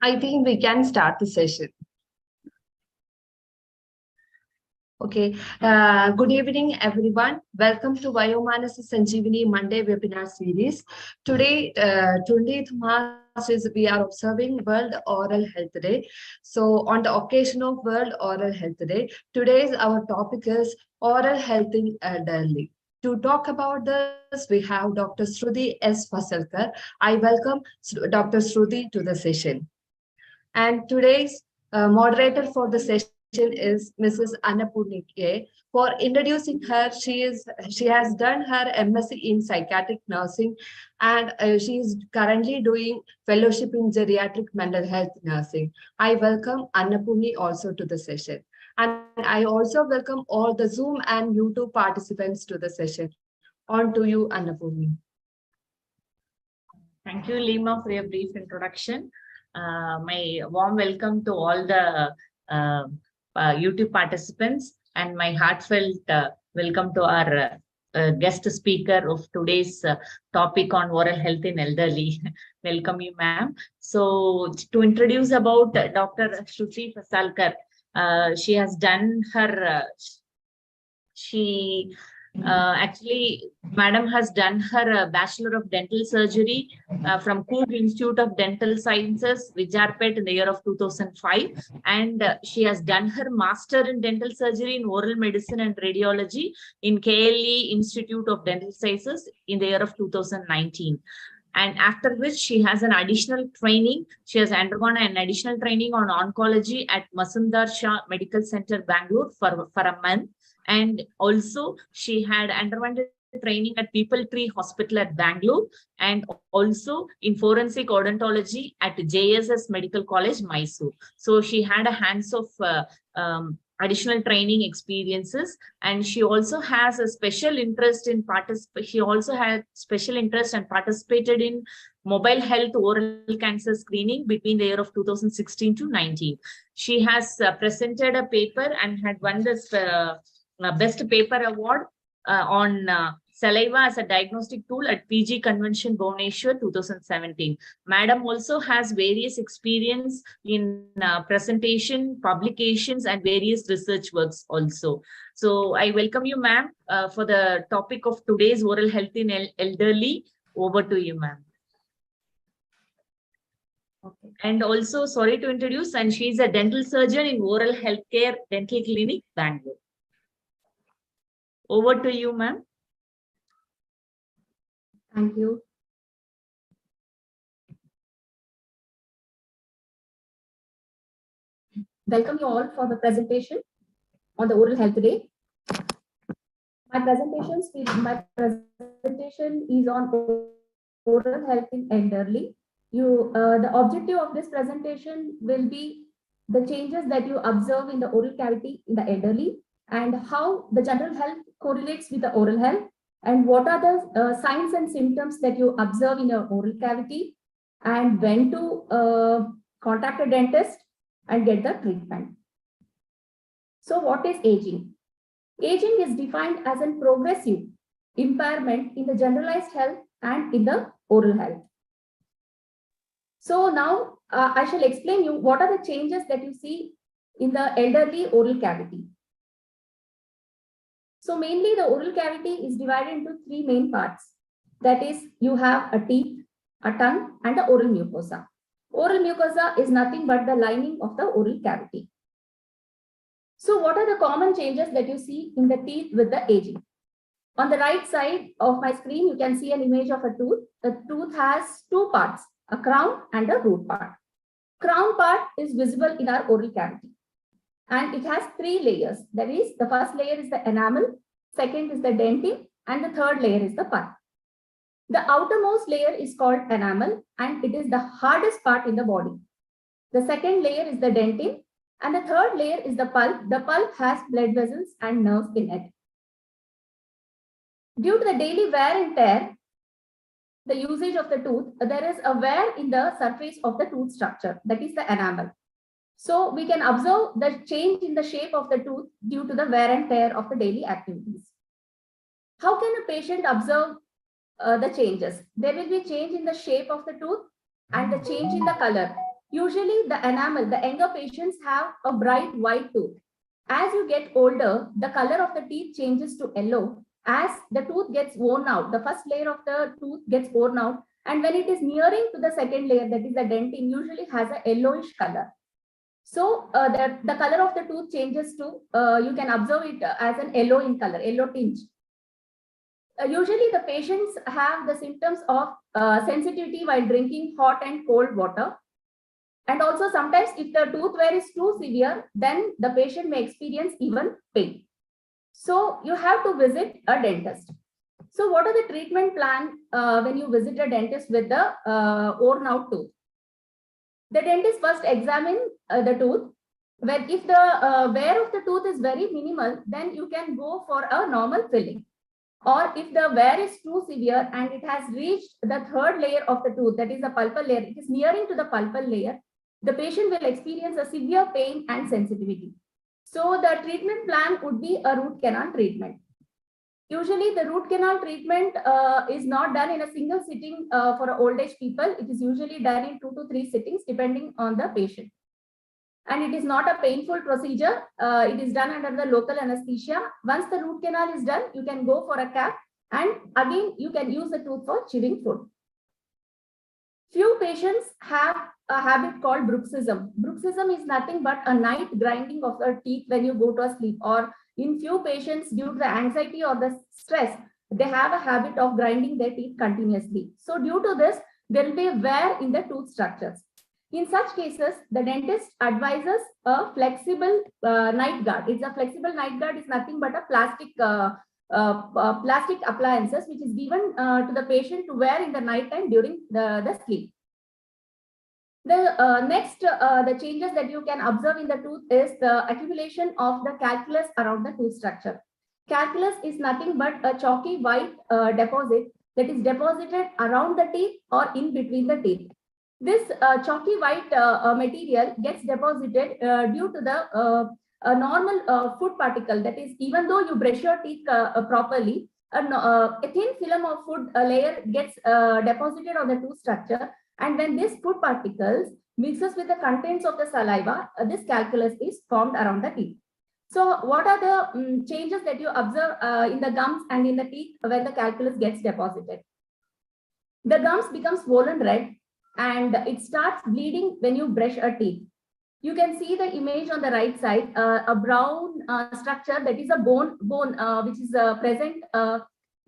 I think we can start the session. Okay. Good evening, everyone. Welcome to Vayomanasa Sanjeevani Monday webinar series. Today, 20th March we are observing World Oral Health Day. So, on the occasion of World Oral Health Day, today's our topic is oral health in elderly. To talk about this, we have Dr. Shruthi S Fasalkar. I welcome Dr. Shruthi to the session. And today's moderator for the session is Mrs. Annapurni K. For introducing her, she has done her MSc in psychiatric nursing, and she is currently doing fellowship in geriatric mental health nursing. I welcome Annapurni also to the session. And I also welcome all the Zoom and YouTube participants to the session. On to you, Annapurni. Thank you, Lima, for your brief introduction. My warm welcome to all the YouTube participants, and my heartfelt welcome to our guest speaker of today's topic on oral health in elderly. Welcome you, ma'am. So to introduce about Dr. Shruthi Fasalkar, she has done her, actually, Madam has done her Bachelor of Dental Surgery from Coorg Institute of Dental Sciences, Vijarpet, in the year of 2005. And she has done her Master in Dental Surgery in Oral Medicine and Radiology in KLE Institute of Dental Sciences in the year of 2019. And after which she has an additional training. She has undergone an additional training on oncology at Masundar Shah Medical Center, Bangalore for a month. And also she had undergone training at People Tree Hospital at Bangalore, and also in forensic odontology at JSS Medical College, Mysore. So she had a hands of additional training experiences, and she also has a special interest in She also had special interest and participated in mobile health oral cancer screening between the year of 2016 to 19. She has presented a paper and had won this Best Paper Award on saliva as a diagnostic tool at PG Convention, Bhubaneswar, 2017. Madam also has various experience in presentation, publications, and various research works also. So I welcome you, ma'am, for the topic of today's oral health in elderly. Over to you, ma'am. Okay. And also, sorry to introduce, and she is a dental surgeon in Oral Healthcare Dental Clinic, Bangalore. Over to you, ma'am. Thank you. Welcome you all for the presentation on the Oral Health Day. My presentation is on oral health in elderly. The objective of this presentation will be the changes that you observe in the oral cavity in the elderly, and how the general health correlates with the oral health, and what are the signs and symptoms that you observe in your oral cavity, and when to contact a dentist and get the treatment. So what is aging? Aging is defined as a progressive impairment in the generalized health and in the oral health. So now I shall explain you what are the changes that you see in the elderly oral cavity. So mainly the oral cavity is divided into three main parts. That is, you have a teeth, a tongue, and the oral mucosa. Oral mucosa is nothing but the lining of the oral cavity. So what are the common changes that you see in the teeth with the aging? On the right side of my screen, you can see an image of a tooth. The tooth has two parts, a crown and a root part. Crown part is visible in our oral cavity, and it has three layers. That is, the first layer is the enamel, second is the dentin, and the third layer is the pulp. The outermost layer is called enamel, and it is the hardest part in the body. The second layer is the dentin, and the third layer is the pulp. The pulp has blood vessels and nerves in it. Due to the daily wear and tear, the usage of the tooth, there is a wear in the surface of the tooth structure, that is the enamel. So we can observe the change in the shape of the tooth due to the wear and tear of the daily activities. How can a patient observe the changes. There will be change in the shape of the tooth and the change in the color. Usually the enamel, the younger patients have a bright white tooth. As you get older, the color of the teeth changes to yellow. As the tooth gets worn out, the first layer of the tooth gets worn out, and when it is nearing to the second layer, that is the dentin, usually has a yellowish color. So the color of the tooth changes to, you can observe it as an yellow in color, yellow tinge. Usually the patients have the symptoms of sensitivity while drinking hot and cold water. And also sometimes if the tooth wear is too severe, then the patient may experience even pain. So you have to visit a dentist. So what are the treatment plan when you visit a dentist with the worn out tooth? The dentist first examine the tooth. When if the wear of the tooth is very minimal, then you can go for a normal filling. Or if the wear is too severe and it has reached the third layer of the tooth, that is the pulpal layer, it is nearing to the pulpal layer, the patient will experience a severe pain and sensitivity. So the treatment plan would be a root canal treatment. Usually the root canal treatment is not done in a single sitting for old age people. It is usually done in 2 to 3 sittings depending on the patient. And it is not a painful procedure. It is done under the local anesthesia. Once the root canal is done, you can go for a cap, and again you can use the tooth for chewing food. Few patients have a habit called bruxism. Bruxism is nothing but a night grinding of the teeth when you go to sleep, or in few patients due to the anxiety or the stress, they have a habit of grinding their teeth continuously. So due to this, there will be a wear in the tooth structures. In such cases, the dentist advises a flexible night guard. It's a flexible night guard is nothing but a plastic appliances which is given to the patient to wear in the night time during the sleep. The next, the changes that you can observe in the tooth is the accumulation of the calculus around the tooth structure. Calculus is nothing but a chalky white deposit that is deposited around the teeth or in between the teeth. This chalky white material gets deposited due to the normal food particle. That is, even though you brush your teeth properly, a thin film of food layer gets deposited on the tooth structure. And when this food particles mixes with the contents of the saliva, this calculus is formed around the teeth. So what are the changes that you observe in the gums and in the teeth when the calculus gets deposited? The gums become swollen red and it starts bleeding when you brush a teeth. You can see the image on the right side, a brown structure that is a bone which is present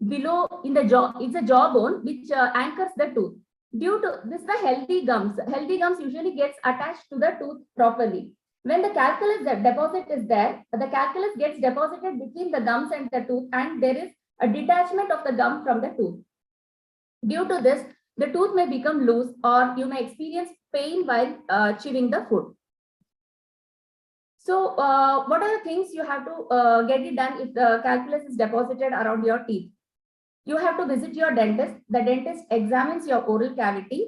below in the jaw. It's a jawbone which anchors the tooth. Due to this, the healthy gums usually gets attached to the tooth properly. When the calculus deposit is there, the calculus gets deposited between the gums and the tooth, and there is a detachment of the gum from the tooth. Due to this, the tooth may become loose, or you may experience pain while chewing the food. So what are the things you have to get it done if the calculus is deposited around your teeth? You have to visit your dentist. The dentist examines your oral cavity,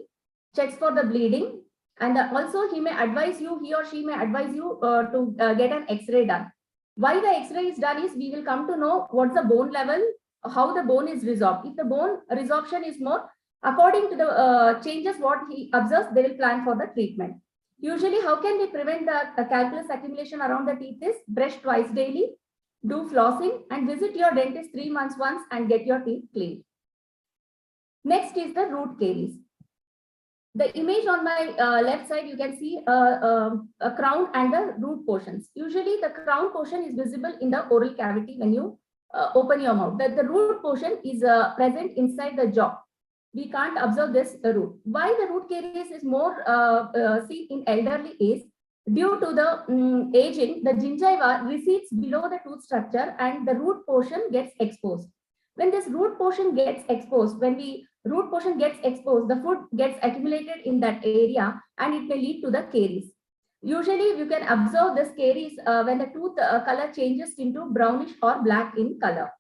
checks for the bleeding, and also he or she may advise you to get an X-ray done. Why the X-ray is done is we will come to know what's the bone level, how the bone is resorbed. If the bone resorption is more, according to the changes what he observes, they will plan for the treatment. Usually, how can we prevent the calculus accumulation around the teeth is brush twice daily, do flossing, and visit your dentist 3 months once and get your teeth cleaned. Next is the root caries. The image on my left side, you can see a crown and the root portions. Usually the crown portion is visible in the oral cavity when you open your mouth. The root portion is present inside the jaw. We can't observe this root. Why the root caries is more seen in elderly age? Due to the aging, the gingiva recedes below the tooth structure and the root portion gets exposed. When this root portion gets exposed, the food gets accumulated in that area and it may lead to the caries. Usually you can observe this caries when the tooth color changes into brownish or black in color.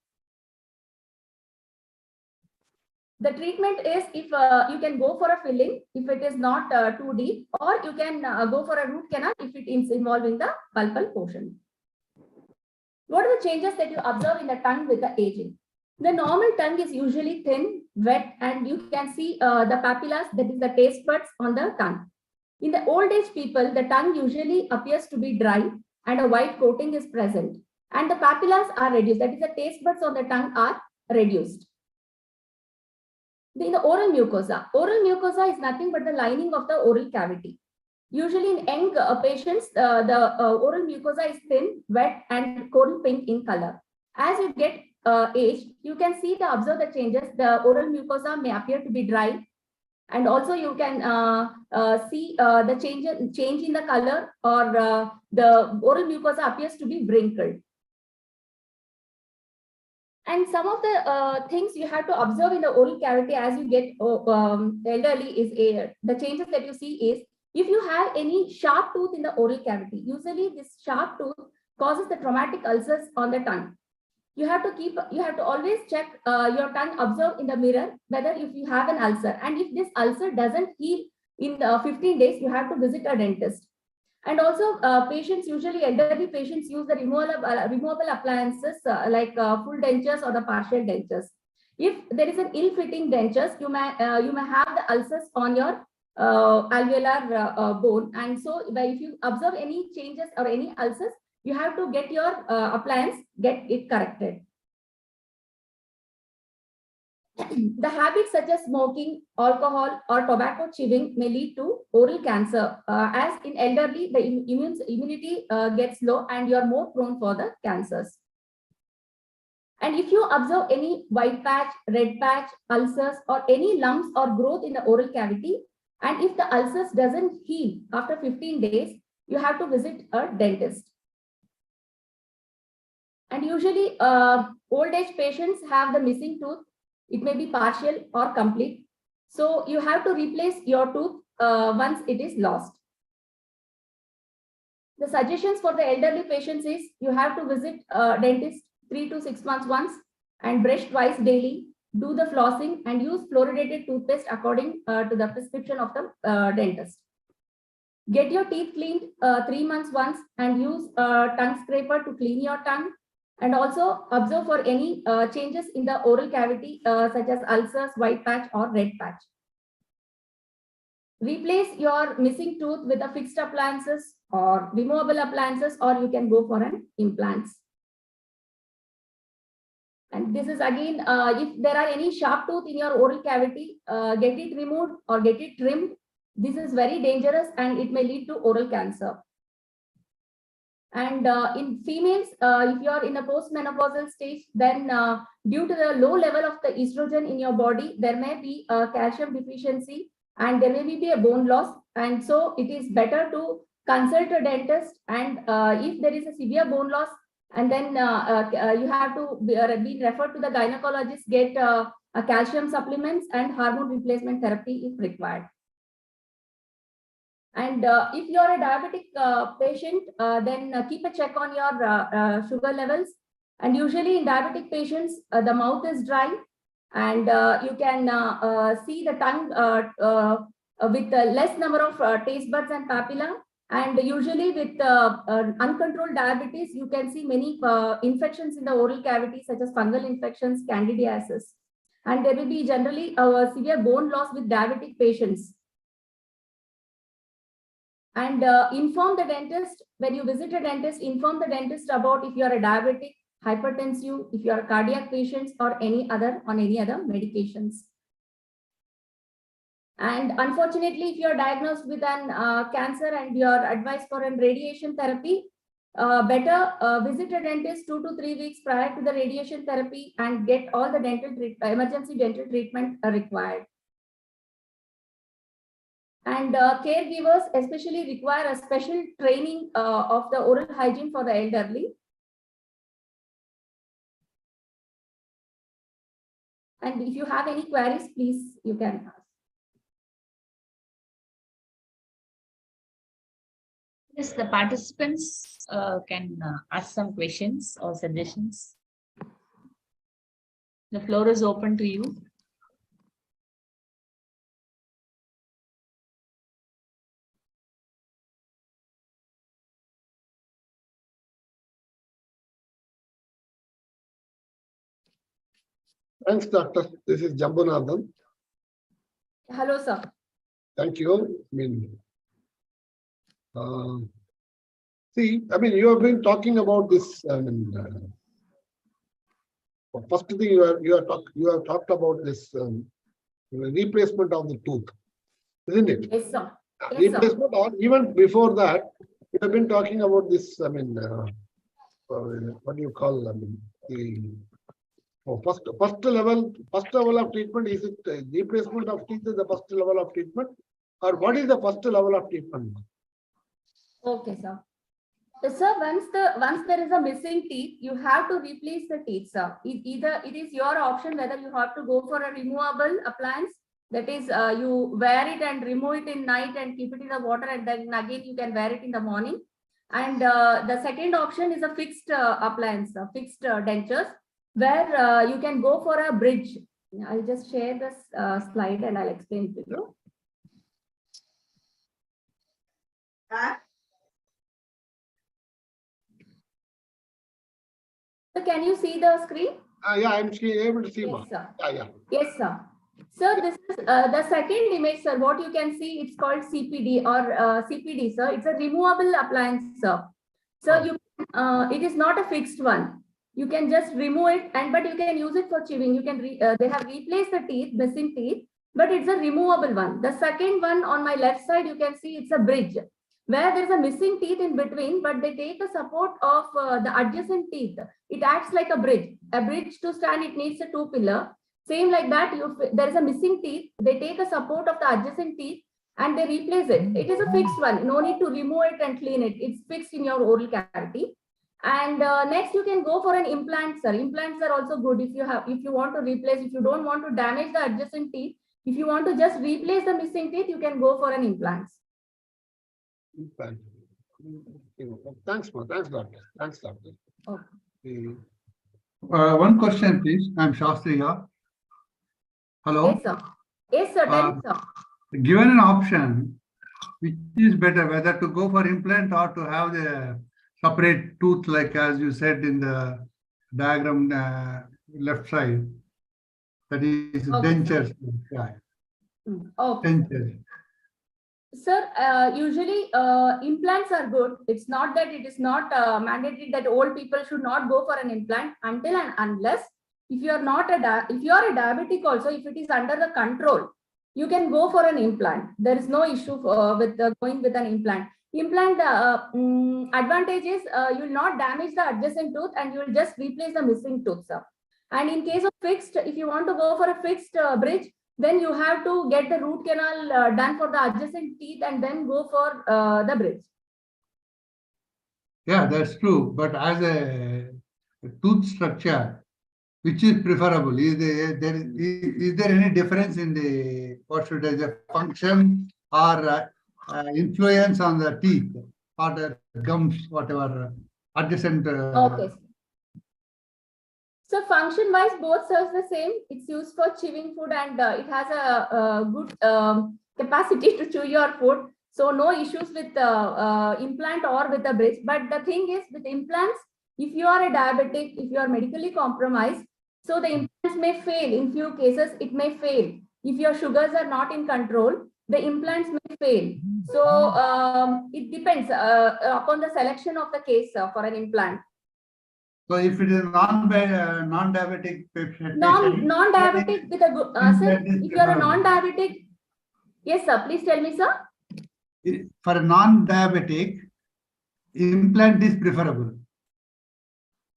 The treatment is if you can go for a filling if it is not too deep, or you can go for a root canal if it is involving the pulpal portion. What are the changes that you observe in the tongue with the aging? The normal tongue is usually thin, wet, and you can see the papillas, that is the taste buds on the tongue. In the old age people, the tongue usually appears to be dry and a white coating is present. And the papillas are reduced, that is the taste buds on the tongue are reduced. In the oral mucosa is nothing but the lining of the oral cavity. Usually in young patients, the oral mucosa is thin, wet, and coral pink in color. As you get age, you can observe the changes. The oral mucosa may appear to be dry, and also you can see the change in the color, or the oral mucosa appears to be wrinkled. And some of the things you have to observe in the oral cavity as you get elderly is the changes that you see is, if you have any sharp tooth in the oral cavity, usually this sharp tooth causes the traumatic ulcers on the tongue. You have to always check your tongue, observe in the mirror whether if you have an ulcer, and if this ulcer doesn't heal in 15 days, you have to visit a dentist. And also patients, usually elderly patients, use the removable appliances like full dentures or the partial dentures. If there is an ill-fitting dentures, you may have the ulcers on your alveolar bone, and so if you observe any changes or any ulcers, you have to get your appliance, get it corrected. The habits such as smoking, alcohol, or tobacco chewing may lead to oral cancer. As in elderly, the immunity gets low and you are more prone for the cancers. And if you observe any white patch, red patch, ulcers, or any lumps or growth in the oral cavity, and if the ulcers doesn't heal after 15 days, you have to visit a dentist. And usually old age patients have the missing tooth. It may be partial or complete. So you have to replace your tooth once it is lost. The suggestions for the elderly patients is, you have to visit a dentist 3 to 6 months once and brush twice daily, do the flossing, and use fluoridated toothpaste according to the prescription of the dentist. Get your teeth cleaned 3 months once and use a tongue scraper to clean your tongue. And also observe for any changes in the oral cavity such as ulcers, white patch, or red patch. Replace your missing tooth with a fixed appliances or removable appliances, or you can go for an implants. And this is again, if there are any sharp tooth in your oral cavity, get it removed or get it trimmed. This is very dangerous and it may lead to oral cancer. And in females, if you are in a postmenopausal stage, then due to the low level of the estrogen in your body, there may be a calcium deficiency and there may be a bone loss. And so it is better to consult a dentist. And if there is a severe bone loss, and then you have to be referred to the gynecologist, get a calcium supplements and hormone replacement therapy if required. And if you are a diabetic patient, then keep a check on your sugar levels. And usually in diabetic patients, the mouth is dry, and you can see the tongue with less number of taste buds and papilla. And usually with uncontrolled diabetes, you can see many infections in the oral cavity, such as fungal infections, candidiasis. And there will be generally a severe bone loss with diabetic patients. And inform the dentist, when you visit a dentist, inform the dentist about if you are a diabetic, hypertensive, if you are a cardiac patient, or any other medications. And unfortunately, if you are diagnosed with an cancer and you are advised for a radiation therapy, better visit a dentist 2 to 3 weeks prior to the radiation therapy and get all the emergency dental treatment required. And caregivers especially require a special training of the oral hygiene for the elderly. And if you have any queries, please, you can ask. Yes, the participants can ask some questions or suggestions. The floor is open to you. Thanks, doctor. This is Jambunathan. Hello, sir. Thank you. See, you have been talking about this. First thing you have talked about this replacement of the tooth, isn't it? Yes, sir. Yes, Replacement, or even before that, you have been talking about this. What do you call? The first level of treatment. Is it replacement of teeth is the first level of treatment, or what is the first level of treatment? Okay, sir. Sir, once there is a missing teeth, you have to replace the teeth, sir. Either it is your option whether you have to go for a removable appliance, that is, you wear it and remove it in night and keep it in the water, and then again you can wear it in the morning. And the second option is a fixed appliance, fixed dentures, where you can go for a bridge. I'll just share this slide and I'll explain it to you. So can you see the screen? Yeah, I'm able to see. Yes, sir. Yeah. Yes, sir. Sir, this is the second image, sir. What you can see, it's called CPD or CPD, sir. It's a removable appliance, sir. So it is not a fixed one. You can just remove it, but you can use it for chewing. You can they have replaced the teeth, missing teeth, but it's a removable one. The second one on my left side, you can see it's a bridge, where there's a missing teeth in between, but they take the support of the adjacent teeth. It acts like a bridge. A bridge to stand, it needs a 2 pillar. Same like that, there is a missing teeth. They take a support of the adjacent teeth and they replace it. It is a fixed one. No need to remove it and clean it. It's fixed in your oral cavity. And next, you can go for an implant, sir. Implants are also good if you want to replace. If you don't want to damage the adjacent teeth, if you want to just replace the missing teeth, you can go for an implant. Thanks, doctor. Thanks, doctor. Okay. One question, please. I'm Shastri here. Hello. Yes, sir. Yes, sir. Tell me, sir. Given an option, which is better, whether to go for implant or to have the separate tooth, like as you said in the diagram left side, that is dentures. Yeah. Okay. Dentures. Sir, usually implants are good. It's not that it is not mandatory that old people should not go for an implant until and unless if you are if you are a diabetic also, if it is under the control, you can go for an implant. There is no issue with going with an implant. Implant advantage is you will not damage the adjacent tooth and you will just replace the missing tooth, sir. And in case of fixed, if you want to go for a fixed bridge, then you have to get the root canal done for the adjacent teeth and then go for the bridge. Yeah, that's true. But as a tooth structure, which is preferable? Is there any difference in the the function or influence on the teeth or the gums, whatever adjacent? Okay. So function-wise, both serves the same. It's used for chewing food and it has a good capacity to chew your food. So no issues with implant or with the bridge. But the thing is, with implants, if you are a diabetic, if you are medically compromised, so the implants may fail. In few cases, it may fail. If your sugars are not in control, the implants may fail. So it depends upon the selection of the case for an implant. So if it is non-diabetic patient, non-diabetic with a good sir, if you are a non-diabetic, yes, sir. Please tell me, sir. For a non-diabetic, implant is preferable.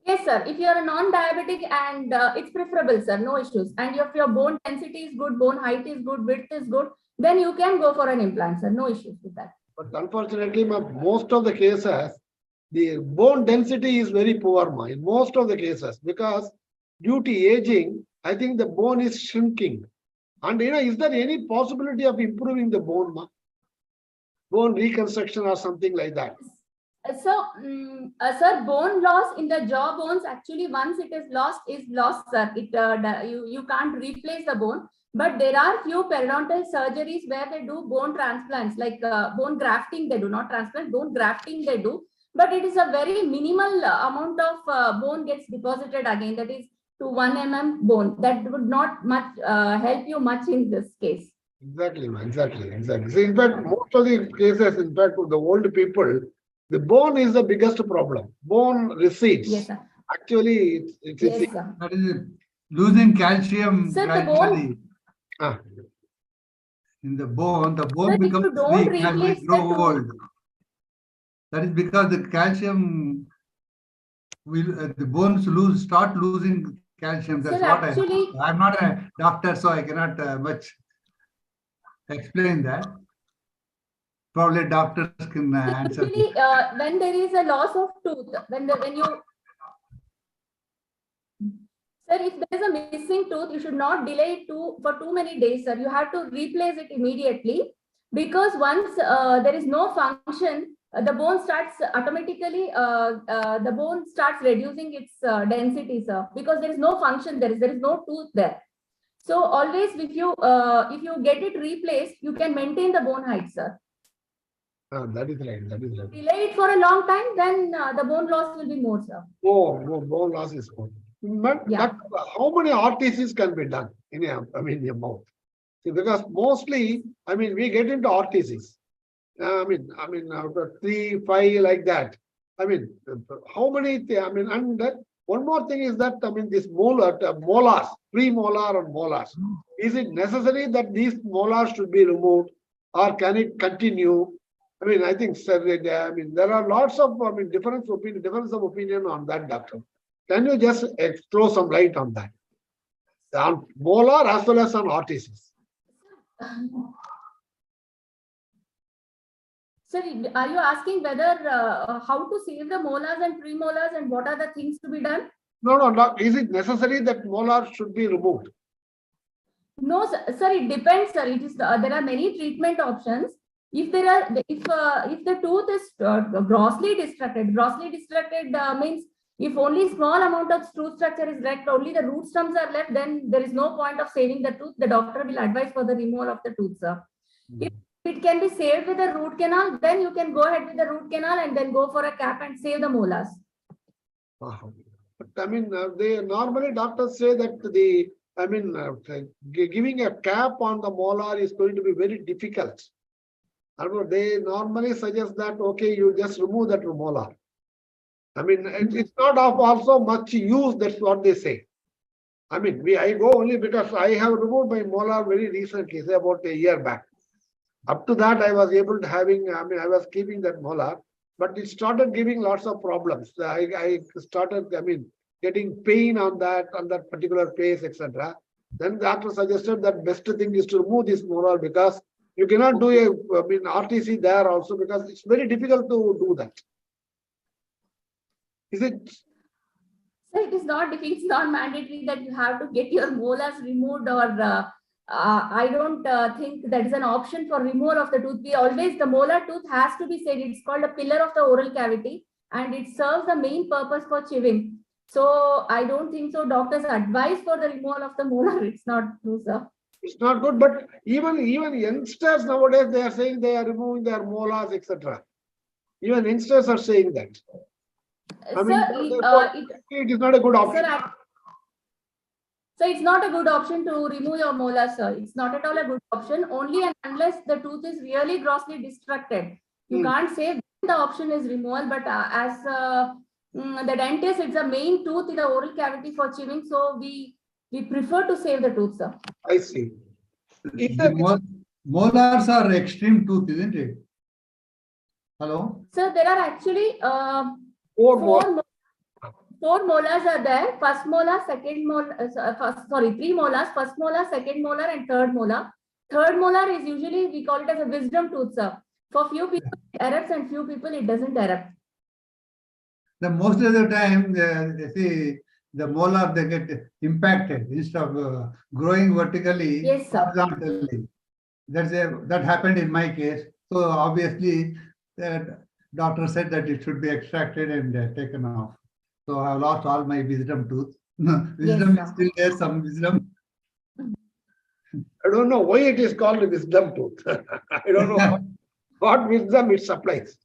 Yes, sir. If you are a non-diabetic and it's preferable, sir, no issues. And if your bone density is good, bone height is good, width is good, then you can go for an implant, sir. No issues with that. But unfortunately, most of the cases, the bone density is very poor, in most of the cases, because due to aging, I think the bone is shrinking. And is there any possibility of improving the bone, bone reconstruction or something like that? So, sir, bone loss in the jaw bones, actually, once it is lost, sir. You can't replace the bone. But there are few periodontal surgeries where they do bone transplants, like bone grafting. They do not transplant, bone grafting they do. But it is a very minimal amount of bone gets deposited again. That is, to 1 mm bone. That would not much help you much in this case. Exactly, ma'am. Exactly. See, in fact, most of the cases, in fact, with the old people, the bone is the biggest problem. Bone recedes. Yes, sir. Actually, it's Yes, sir. That is losing calcium Sir, the gradually ah, in the bone. The Sir, bone if becomes you don't weak as we replace the grow tooth, old. That is because the calcium will the bones start losing calcium. That's sir, what actually, I'm not a doctor, so I cannot much explain that. Probably doctors can answer this. usually when there is a loss of tooth, when you, sir, if there is a missing tooth, you should not delay it for too many days, sir. You have to replace it immediately, because once there is no function, the bone starts automatically, the bone starts reducing its density, sir, because there is no function, there is no tooth there. So always, if you get it replaced, you can maintain the bone height, sir. that is right. Delay it for a long time, then the bone loss will be more, sir. Oh, bone loss is good. But Yeah. how many RTCs can be done in your mouth? See, because mostly, we get into RTCs. After 3, 5 like that. How many? And one more thing is that this molars, premolar and molars. Is it necessary that these molars should be removed, or can it continue? I think, sir, there are lots of difference of opinion on that, doctor. Can you just throw some light on that? On molar as well as on RTCs. Sir, are you asking whether how to save the molars and premolars and what are the things to be done? No. Is it necessary that molar should be removed? No, sir, it depends, sir. It is there are many treatment options. If the tooth is grossly distracted means if only small amount of tooth structure is left, only the root stumps are left, then there is no point of saving the tooth. The doctor will advise for the removal of the tooth, sir. If it can be saved with a root canal, then you can go ahead with the root canal and then go for a cap and save the molars. But they normally doctors say that giving a cap on the molar is going to be very difficult. They normally suggest that, okay, you just remove that molar. It's not of also much use, that's what they say. I go only because I have removed my molar very recently, say about a year back. Up to that, I was able to I was keeping that molar, but it started giving lots of problems. I started, getting pain on that particular place, etc. Then the doctor suggested that best thing is to remove this molar, because you cannot do a RTC there also, because it's very difficult to do that. Is it? So it's not mandatory that you have to get your molars removed, or I don't think that is an option for removal of the tooth. The molar tooth has to be said. It's called a pillar of the oral cavity, and it serves the main purpose for chewing. So I don't think so. Doctors advise for the removal of the molar. It's not true, sir. It's not good, but even youngsters nowadays, they are saying they are removing their molars, etc. Even youngsters are saying that. It is not a good option. So it's not a good option to remove your molars, sir. It's not at all a good option, only and unless the tooth is really grossly distracted. You can't say the option is removal, but as the dentist, it's a main tooth in the oral cavity for chewing, so we prefer to save the tooth, sir. I see. Molars are extreme tooth, isn't it? Hello? Sir, there are actually four molars are there. First molar, second molar, three molars, first molar, second molar, and third molar. Third molar is usually, we call it as a wisdom tooth, sir. For few people it erupts and few people it doesn't erupt. The most of the time, the molar, they get impacted instead of growing vertically, yes, sir. horizontally. That happened in my case. So obviously, the doctor said that it should be extracted and taken off. So I have lost all my wisdom tooth. Wisdom is still there, some wisdom. I don't know why it is called a wisdom tooth. I don't know what wisdom it supplies.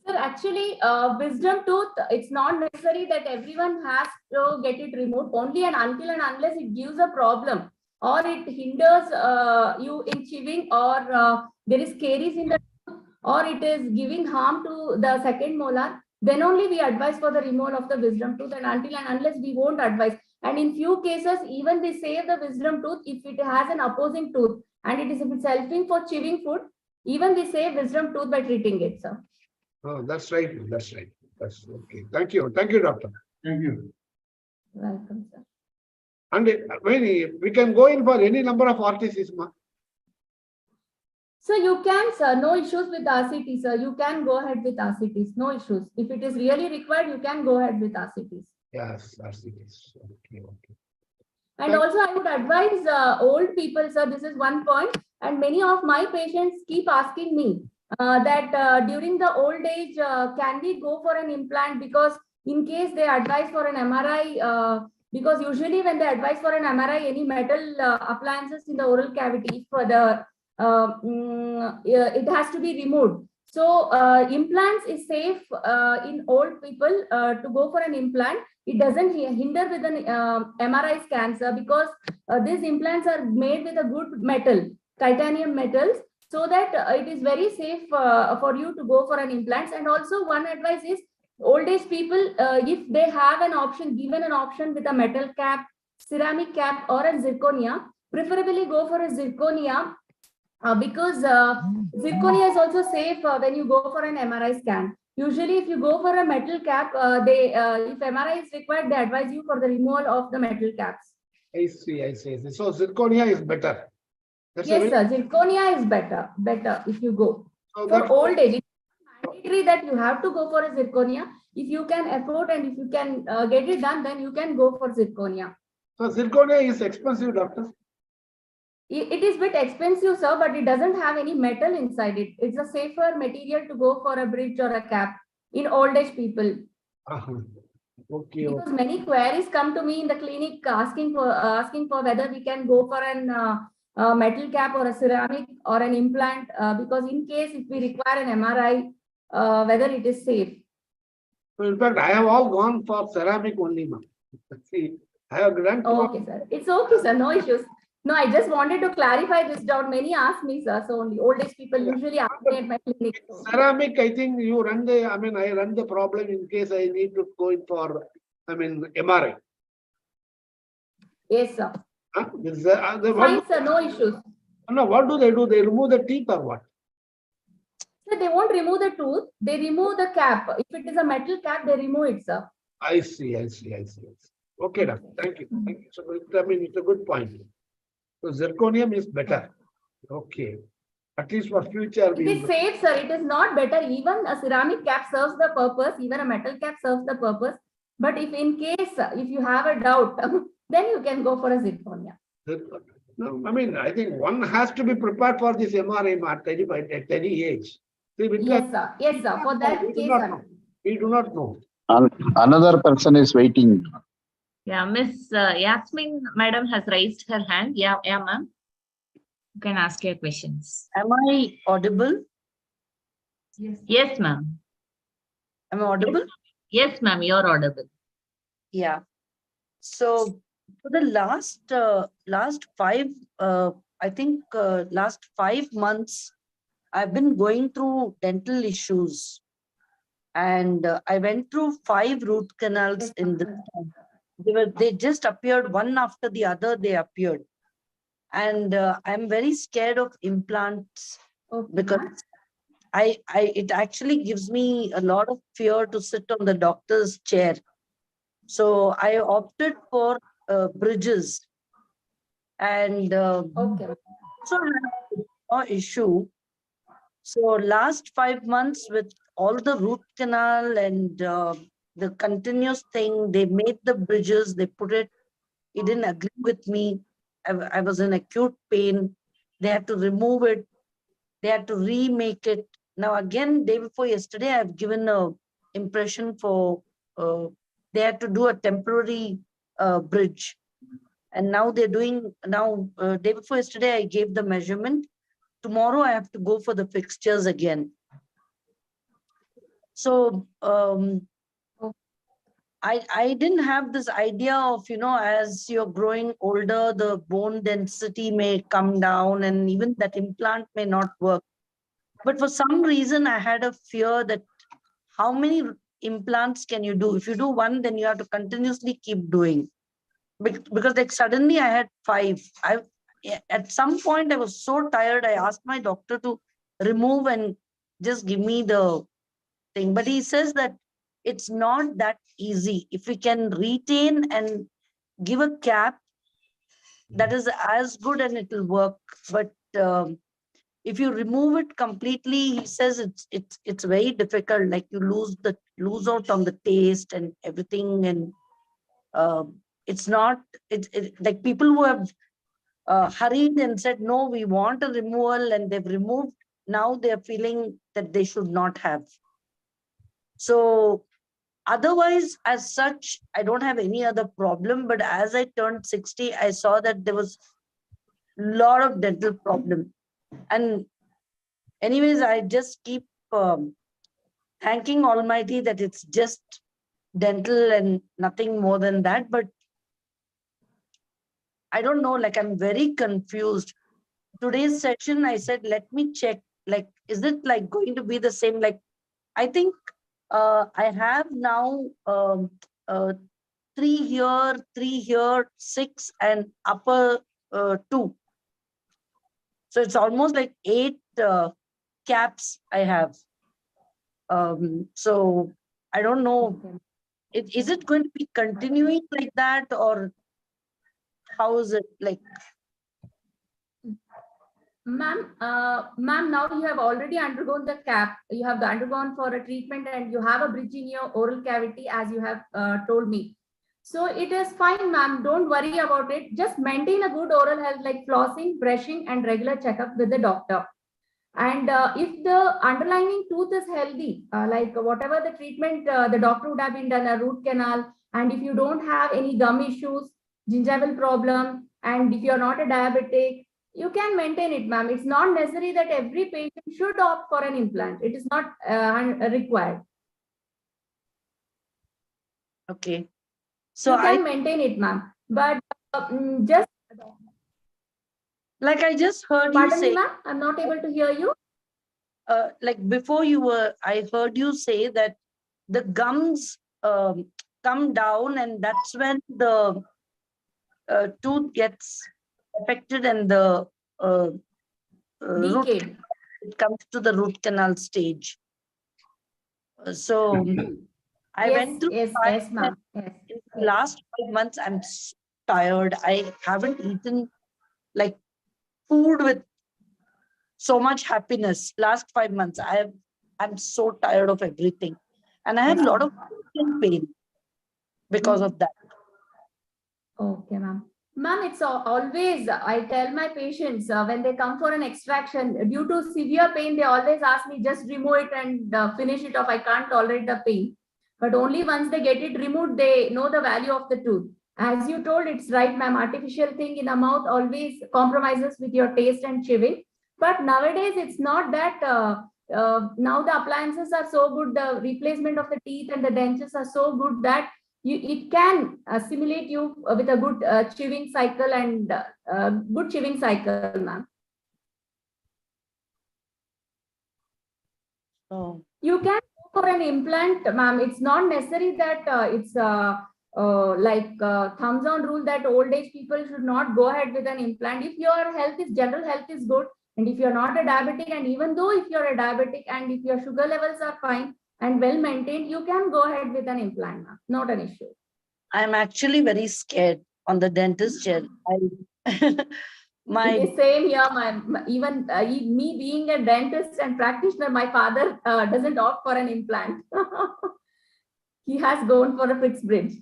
Sir, actually, wisdom tooth, it's not necessary that everyone has to get it removed only and until and unless it gives a problem or it hinders you in chewing or there is caries in the tooth or it is giving harm to the second molar, then only we advise for the removal of the wisdom tooth, and until and unless we won't advise. And in few cases, even they save the wisdom tooth if it has an opposing tooth and it is if it's helping for chewing food, even they save wisdom tooth by treating it, sir. Oh, that's right. That's right. That's okay. Thank you. Thank you, doctor. Thank you. Welcome, sir. And we can go in for any number of RTCs, ma. So you can, sir, no issues with RCT, sir. You can go ahead with RCTs, no issues. If it is really required, you can go ahead with RCTs. Yes, RTCs. Okay, okay. And also I would advise old people, sir, this is one point. And many of my patients keep asking me that during the old age, can we go for an implant? Because in case they advise for an MRI, because usually when they advise for an MRI, any metal appliances in the oral cavity for the it has to be removed. So implants is safe in old people to go for an implant. It doesn't hinder with an MRI scan, sir, because these implants are made with a good metal, titanium metals, so that it is very safe for you to go for an implant. And also one advice is old age people, if they have an option, given an option with a metal cap, ceramic cap or a zirconia, preferably go for a zirconia because zirconia is also safe when you go for an MRI scan. Usually, if you go for a metal cap, if MRI is required, they advise you for the removal of the metal caps. I see, I see. So zirconia is better. That's Yes, sir. Zirconia is better if you go. So for old age, it's mandatory that you have to go for a zirconia. If you can afford and if you can get it done, then you can go for zirconia. So zirconia is expensive, doctor? It is a bit expensive, sir, but it doesn't have any metal inside it. It's a safer material to go for a bridge or a cap in old age people. Okay. Because many queries come to me in the clinic asking for whether we can go for an metal cap or a ceramic or an implant because in case if we require an MRI, whether it is safe. So in fact, I have all gone for ceramic only, ma'am. See, I have done. Okay, sir. It's okay, sir. No issues. No, I just wanted to clarify this doubt. Many ask me, sir. So only old age people usually ask me at my clinic. Ceramic, I think you run I run the problem in case I need to go in for, MRI. Yes, sir. Fine, sir. No issues. No, what do? They remove the teeth or what? So they won't remove the tooth. They remove the cap. If it is a metal cap, they remove it, sir. I see. Okay, doctor. Thank you. Thank you. So, it's a good point. So zirconium is better. Okay. At least for future. It is safe, sir. It is not better. Even a ceramic cap serves the purpose. Even a metal cap serves the purpose. But if in case, if you have a doubt, then you can go for a zirconia. No, I think one has to be prepared for this MRI at any age. See, yes, sir. Yes, sir. For that case, we do not know. Another person is waiting. Yeah, Miss Yasmin, madam has raised her hand. Yeah, ma'am. You can ask your questions. Am I audible? Yes, ma'am. Am I audible? Yes, ma'am, you're audible. Yeah. So for the last 5 months, I've been going through dental issues, and I went through 5 root canals in this time. They just appeared one after the other. They appeared, and I'm very scared of implants because it actually gives me a lot of fear to sit on the doctor's chair. So I opted for bridges, and so no issue. So last 5 months with all the root canal and the continuous thing, they made the bridges, they put it, it didn't agree with me. I was in acute pain. They had to remove it. They had to remake it. Now again, day before yesterday, I've given a impression for, they had to do a temporary bridge. And now they're doing, day before yesterday, I gave the measurement. Tomorrow I have to go for the fixtures again. So I didn't have this idea of, as you're growing older, the bone density may come down and even that implant may not work. But for some reason, I had a fear that how many implants can you do? If you do one, then you have to continuously keep doing. Because like suddenly I had 5. At some point, I was so tired, I asked my doctor to remove and just give me the thing. But he says that it's not that easy. If we can retain and give a cap, that is as good and it will work. But if you remove it completely, he says it's very difficult. Like you lose out on the taste and everything, and it's not. Like people who have hurried and said no, we want a removal, and they've removed. Now they are feeling that they should not have. So otherwise, as such, I don't have any other problem. But as I turned 60, I saw that there was a lot of dental problem. And anyways, I just keep thanking Almighty that it's just dental and nothing more than that. But I don't know, like I'm very confused. Today's session, I said, let me check, like, is it like going to be the same? Like, I think I have now 3 here, 6 and upper 2. So it's almost like 8 caps I have. So I don't know. Is it going to be continuing like that, or how is it like? Ma'am, now you have already undergone the cap. You have undergone for a treatment and you have a bridge in your oral cavity, as you have told me. So it is fine, ma'am. Don't worry about it. Just maintain a good oral health like flossing, brushing, and regular checkup with the doctor. And if the underlying tooth is healthy, like whatever the treatment the doctor would have been done, a root canal, and if you don't have any gum issues, gingival problem, and if you're not a diabetic, you can maintain it, ma'am. It's not necessary that every patient should opt for an implant. It is not required. Okay. So you can maintain it, ma'am. But just like I just heard pardon you say, me, ma'am, I'm not able to hear you. Like before I heard you say that the gums come down, and that's when the tooth gets affected and the root, it comes to the root canal stage. So I went through yes, ma'am. Yes. In the last 5 months, I'm so tired. I haven't eaten like food with so much happiness. Last 5 months, I'm so tired of everything, and I have a lot of pain because of that. Okay, ma'am. Ma'am, it's always, I tell my patients when they come for an extraction, due to severe pain, they always ask me, just remove it and finish it off. I can't tolerate the pain. But only once they get it removed, they know the value of the tooth. As you told, it's right, ma'am. Artificial thing in the mouth always compromises with your taste and chewing. But nowadays, it's not that. Now the appliances are so good, the replacement of the teeth and the dentures are so good that it can simulate you with a good chewing cycle and good chewing cycle, ma'am. Oh. You can go for an implant, ma'am. It's not necessary that it's like thumbs down rule that old age people should not go ahead with an implant. If your general health is good, and if you're not a diabetic, and even though if you're a diabetic and if your sugar levels are fine and well maintained, you can go ahead with an implant, ma'am. Not an issue. I'm actually very scared on the dentist chair. It is same here. Even me being a dentist and practitioner, my father doesn't opt for an implant. He has gone for a fixed bridge.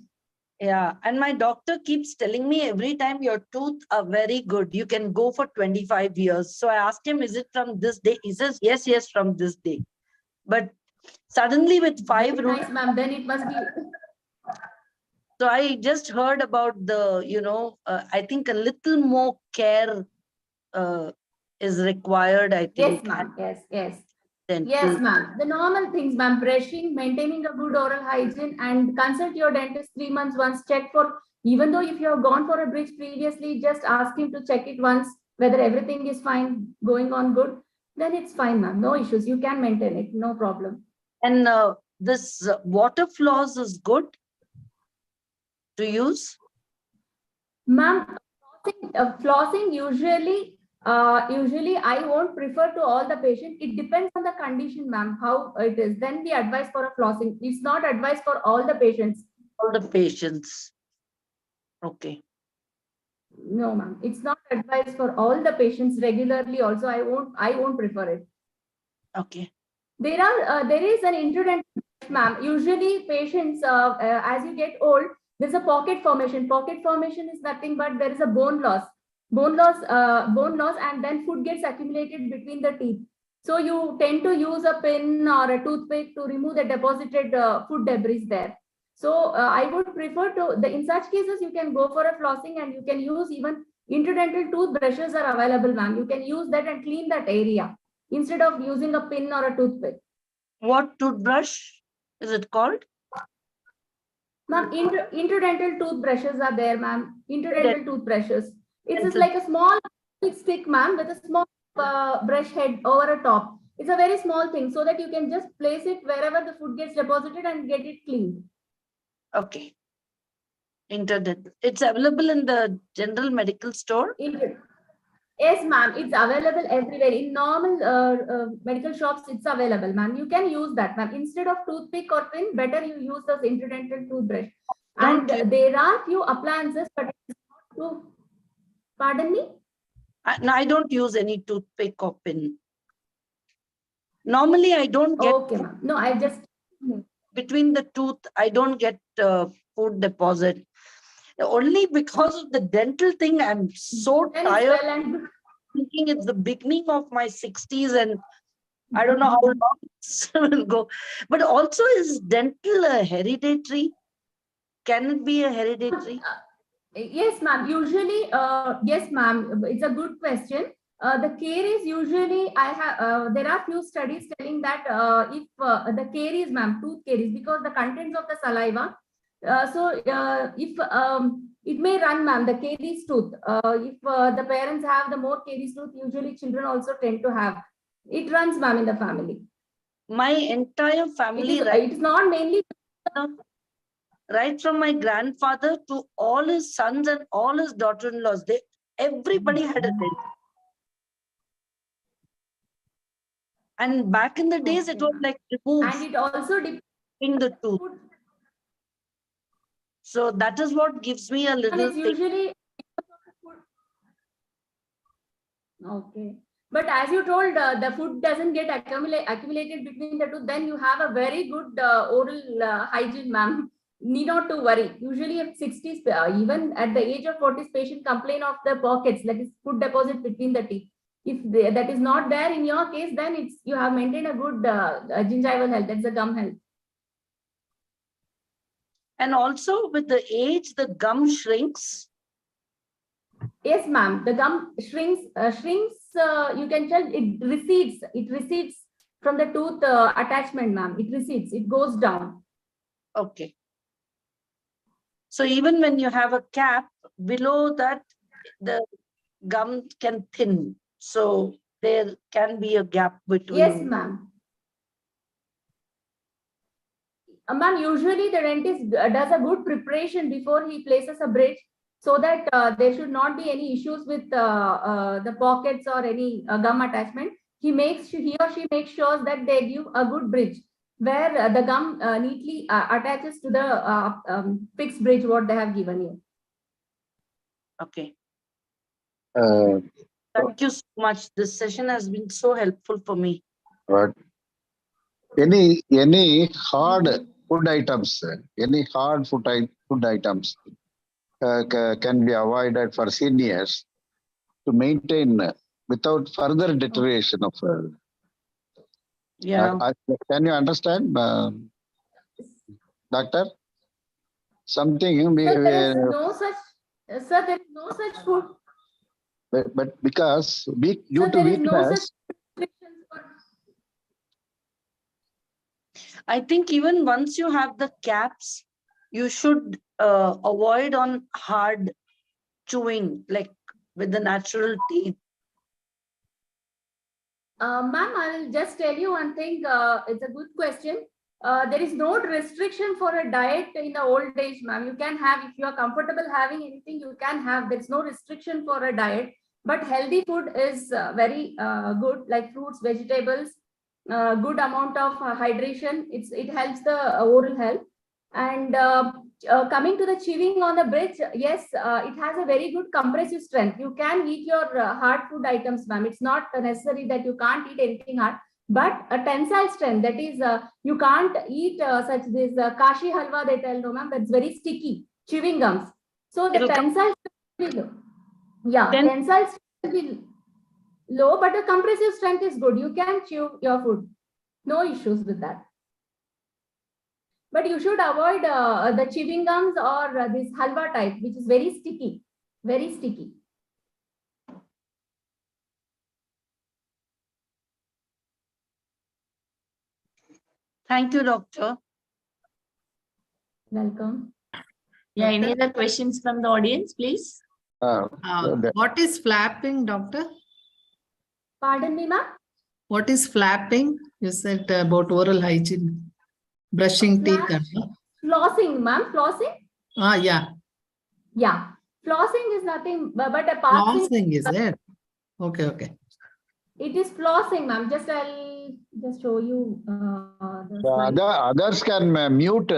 Yeah, and my doctor keeps telling me every time your teeth are very good, you can go for 25 years. So I asked him, is it from this day? He says, yes, from this day. But suddenly with 5 roots, nice, ma'am. Then it must be. So I just heard about the, I think a little more care is required, I think. Yes, ma'am. Yes. dental? Yes, ma'am. The normal things, ma'am. Brushing, maintaining a good oral hygiene, and consult your dentist 3 months once. Check for, even though if you have gone for a bridge previously, just ask him to check it once, whether everything is fine, going on good. Then it's fine, ma'am. No issues. You can maintain it. No problem. And this water floss is good to use? Ma'am, flossing usually I won't prefer to all the patient. It depends on the condition, ma'am, how it is. Then we advise for a flossing. It's not advised for all the patients. All the patients. Okay. No, ma'am. It's not advised for all the patients regularly. Also, I won't prefer it. Okay. There is an introdental, ma'am. Usually patients, as you get old, there's a pocket formation. Pocket formation is nothing but there is a bone loss, and then food gets accumulated between the teeth. So you tend to use a pin or a toothpick to remove the deposited food debris there. So I would prefer to, in such cases, you can go for a flossing, and you can use even introdental toothbrushes are available, ma'am. You can use that and clean that area instead of using a pin or a toothpick. What toothbrush is it called? Ma'am, introdental toothbrushes are there, ma'am. Introdental toothbrushes. It's just like a small stick, ma'am, with a small brush head over a top. It's a very small thing, so that you can just place it wherever the food gets deposited and get it cleaned. Okay. Interdental. It's available in the general medical store? Yes, ma'am. It's available everywhere. In normal medical shops, it's available, ma'am. You can use that, ma'am. Instead of toothpick or pin, better you use those introdental toothbrush. And there are few appliances, but it's not too. Pardon me? No, I don't use any toothpick or pin. Normally, I don't get. Okay, ma'am. No, I just. Between the tooth, I don't get food deposit. Only because of the dental thing, I'm so tired. Thinking it's the beginning of my 60s and I don't know how long it will go. But also, is dental hereditary? Can it be a hereditary? Yes, ma'am. Usually, yes, ma'am. It's a good question. The caries usually, there are few studies telling that if the caries, ma'am, tooth caries, because the contents of the saliva, if it may run, ma'am, the caries tooth. If the parents have the more caries tooth, usually children also tend to have. It runs, ma'am, in the family. My entire family, it is not mainly. Right from my grandfather to all his sons and all his daughter-in-laws, everybody had a dent. And back in the days, it was like removed. And it also depends in the tooth. So that is what gives me a little. It's usually. Okay. But as you told, the food doesn't get accumulated between the tooth, then you have a very good oral hygiene, ma'am. Need not to worry. Usually at 60s, even at the age of 40s, patient complain of the pockets, that is food deposit between the teeth. If that is not there in your case, then you have maintained a good gingival health. That's a gum health. And also with the age, the gum shrinks. Yes, ma'am. The gum shrinks. You can tell it recedes. It recedes from the tooth attachment, ma'am. It recedes. It goes down. Okay. So even when you have a cap, below that, the gum can thin. So there can be a gap between. Yes, ma'am. Ma'am, usually the dentist does a good preparation before he places a bridge, so that there should not be any issues with the pockets or any gum attachment. He or she makes sure that they give a good bridge where the gum neatly attaches to the fixed bridge what they have given you. Okay. Thank you so much. This session has been so helpful for me. Right. Any hard food items, can be avoided for seniors to maintain without further deterioration of. Can you understand, doctor? Something. There is no such food. But because due to weakness. I think even once you have the caps, you should avoid on hard chewing, like with the natural teeth. Ma'am, I will just tell you one thing. It's a good question. There is no restriction for a diet in the old age, ma'am. You can have, if you are comfortable having anything, you can have. There's no restriction for a diet. But healthy food is very good, like fruits, vegetables, good amount of hydration. It helps the oral health. And coming to the chewing on the bridge, yes, it has a very good compressive strength. You can eat your hard food items, ma'am. It's not necessary that you can't eat anything hard, but a tensile strength, that is, you can't eat such this kashi halwa, they tell, no, ma'am, that's very sticky, chewing gums. So the tensile strength will be low. Yeah, tensile strength will be low, but the compressive strength is good. You can chew your food. No issues with that. But you should avoid the chewing gums or this halwa type, which is very sticky, very sticky. Thank you, doctor. Welcome. Yeah, any other questions from the audience, please? What is flapping, doctor? Pardon me, ma'am? What is flapping? You said about oral hygiene, brushing teeth. Flossing, ma'am, flossing? Yeah. Yeah, flossing is nothing but a Flossing, is it? Okay. It is flossing, ma'am. I'll just show you the slide. Others can mute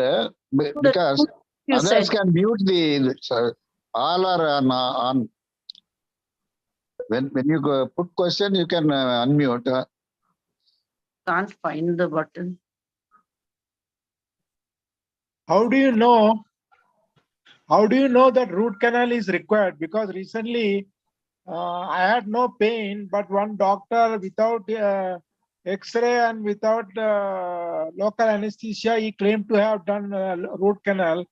because others can mute the all are on. When you put question, you can unmute. Can't find the button. How do you know that root canal is required? Because recently I had no pain, but one doctor without X-ray and without local anesthesia, he claimed to have done root canal.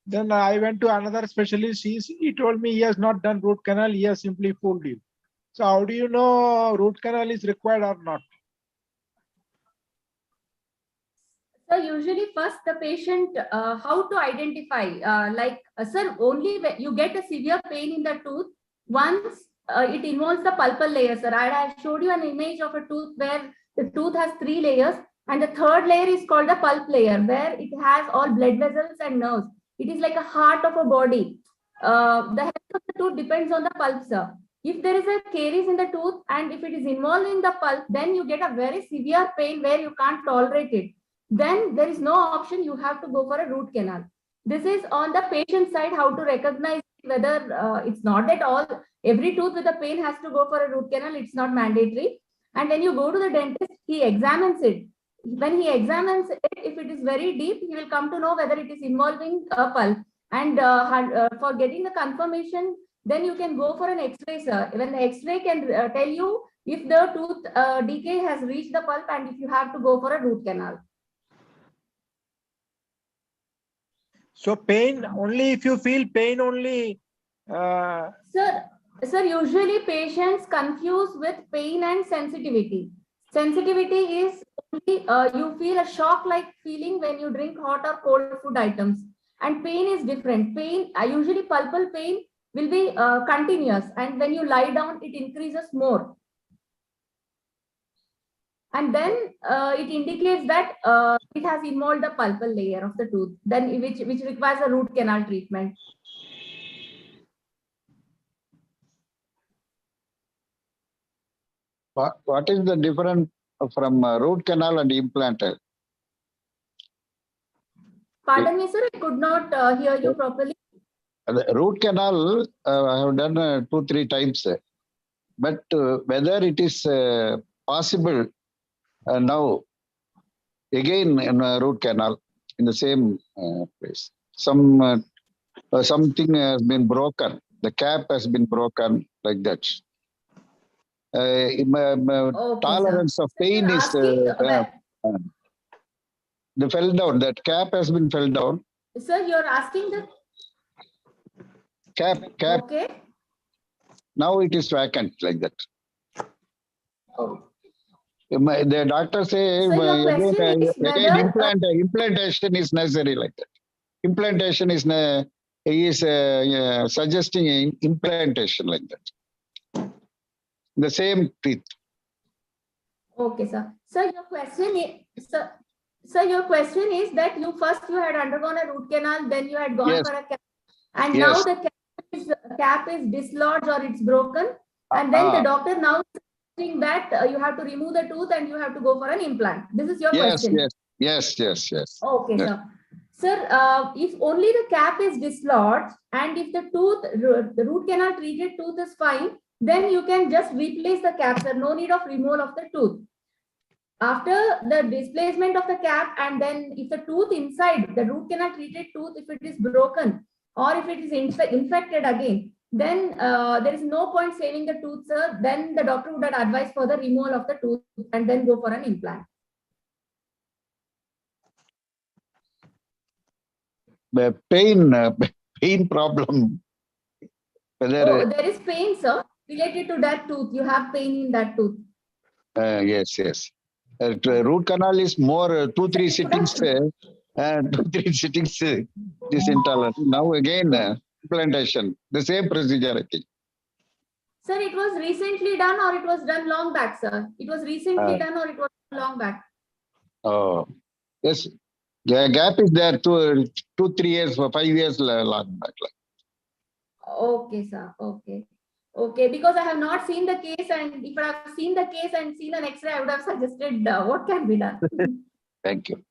Then I went to another specialist. He told me he has not done root canal. He has simply fooled you. So how do you know root canal is required or not? So usually first the patient, how to identify, sir, only when you get a severe pain in the tooth, once it involves the pulpal layer, sir. I showed you an image of a tooth where the tooth has 3 layers and the third layer is called the pulp layer, where it has all blood vessels and nerves. It is like a heart of a body. The health of the tooth depends on the pulp, sir. If there is a caries in the tooth and if it is involving the pulp, then you get a very severe pain where you can't tolerate it. Then there is no option, you have to go for a root canal. This is on the patient side, how to recognize whether it's not at all, every tooth with a pain has to go for a root canal, it's not mandatory. And when you go to the dentist, he examines it. When he examines it, if it is very deep, he will come to know whether it is involving a pulp. And for getting the confirmation, then you can go for an X-ray, sir. When the X-ray can tell you if the tooth decay has reached the pulp and if you have to go for a root canal. So pain only if you feel pain only. Sir, usually patients confuse with pain and sensitivity. Sensitivity is only you feel a shock-like feeling when you drink hot or cold food items. And pain is different. Pain, usually pulpal pain will be continuous. And when you lie down, it increases more. And then it indicates that it has involved the pulpal layer of the tooth, then which requires a root canal treatment. What is the difference from root canal and implant? Pardon me, sir, I could not hear you properly. The root canal I have done 2-3 times, but whether it is possible now again in a root canal in the same place. Something has been broken. The cap has been broken like that. Okay, tolerance of pain is they fell down. That cap has been fell down. Sir, you're asking the cap. Okay. Now it is vacant like that. Oh. The doctor say So your question is again whether implantation is necessary like that. Implantation is suggesting implantation like that. The same teeth. okay, sir. So your question is, so your question is that you had undergone a root canal, then you had gone Yes. for a cap, and Yes. now the cap is dislodged or it's broken, and then the doctor now is saying that you have to remove the tooth and you have to go for an implant. This is your question. Yes. Okay, Yes. sir. Sir, if only the cap is dislodged and if the root canal treated tooth is fine, then you can just replace the cap, sir. No need of removal of the tooth. After the displacement of the cap, and then if the tooth inside the root canal treated tooth, if it is broken or if it is infected again, then there is no point saving the tooth, sir. Then the doctor would have advised for the removal of the tooth and then go for an implant. The pain problem. Whether, there is pain, sir, related to that tooth. You have pain in that tooth. yes. Root canal is more 2-3 sittings. 2-3 sittings is intolerant. Now again implantation, the same procedure I think. Sir, it was recently done or it was done long back, sir? It was recently done or it was long back? Oh, yes. The gap is there 2-3 years or 5 years long back. Okay, sir. Okay, because I have not seen the case, and if I have seen the case and seen an X-ray, I would have suggested what can be done. Thank you,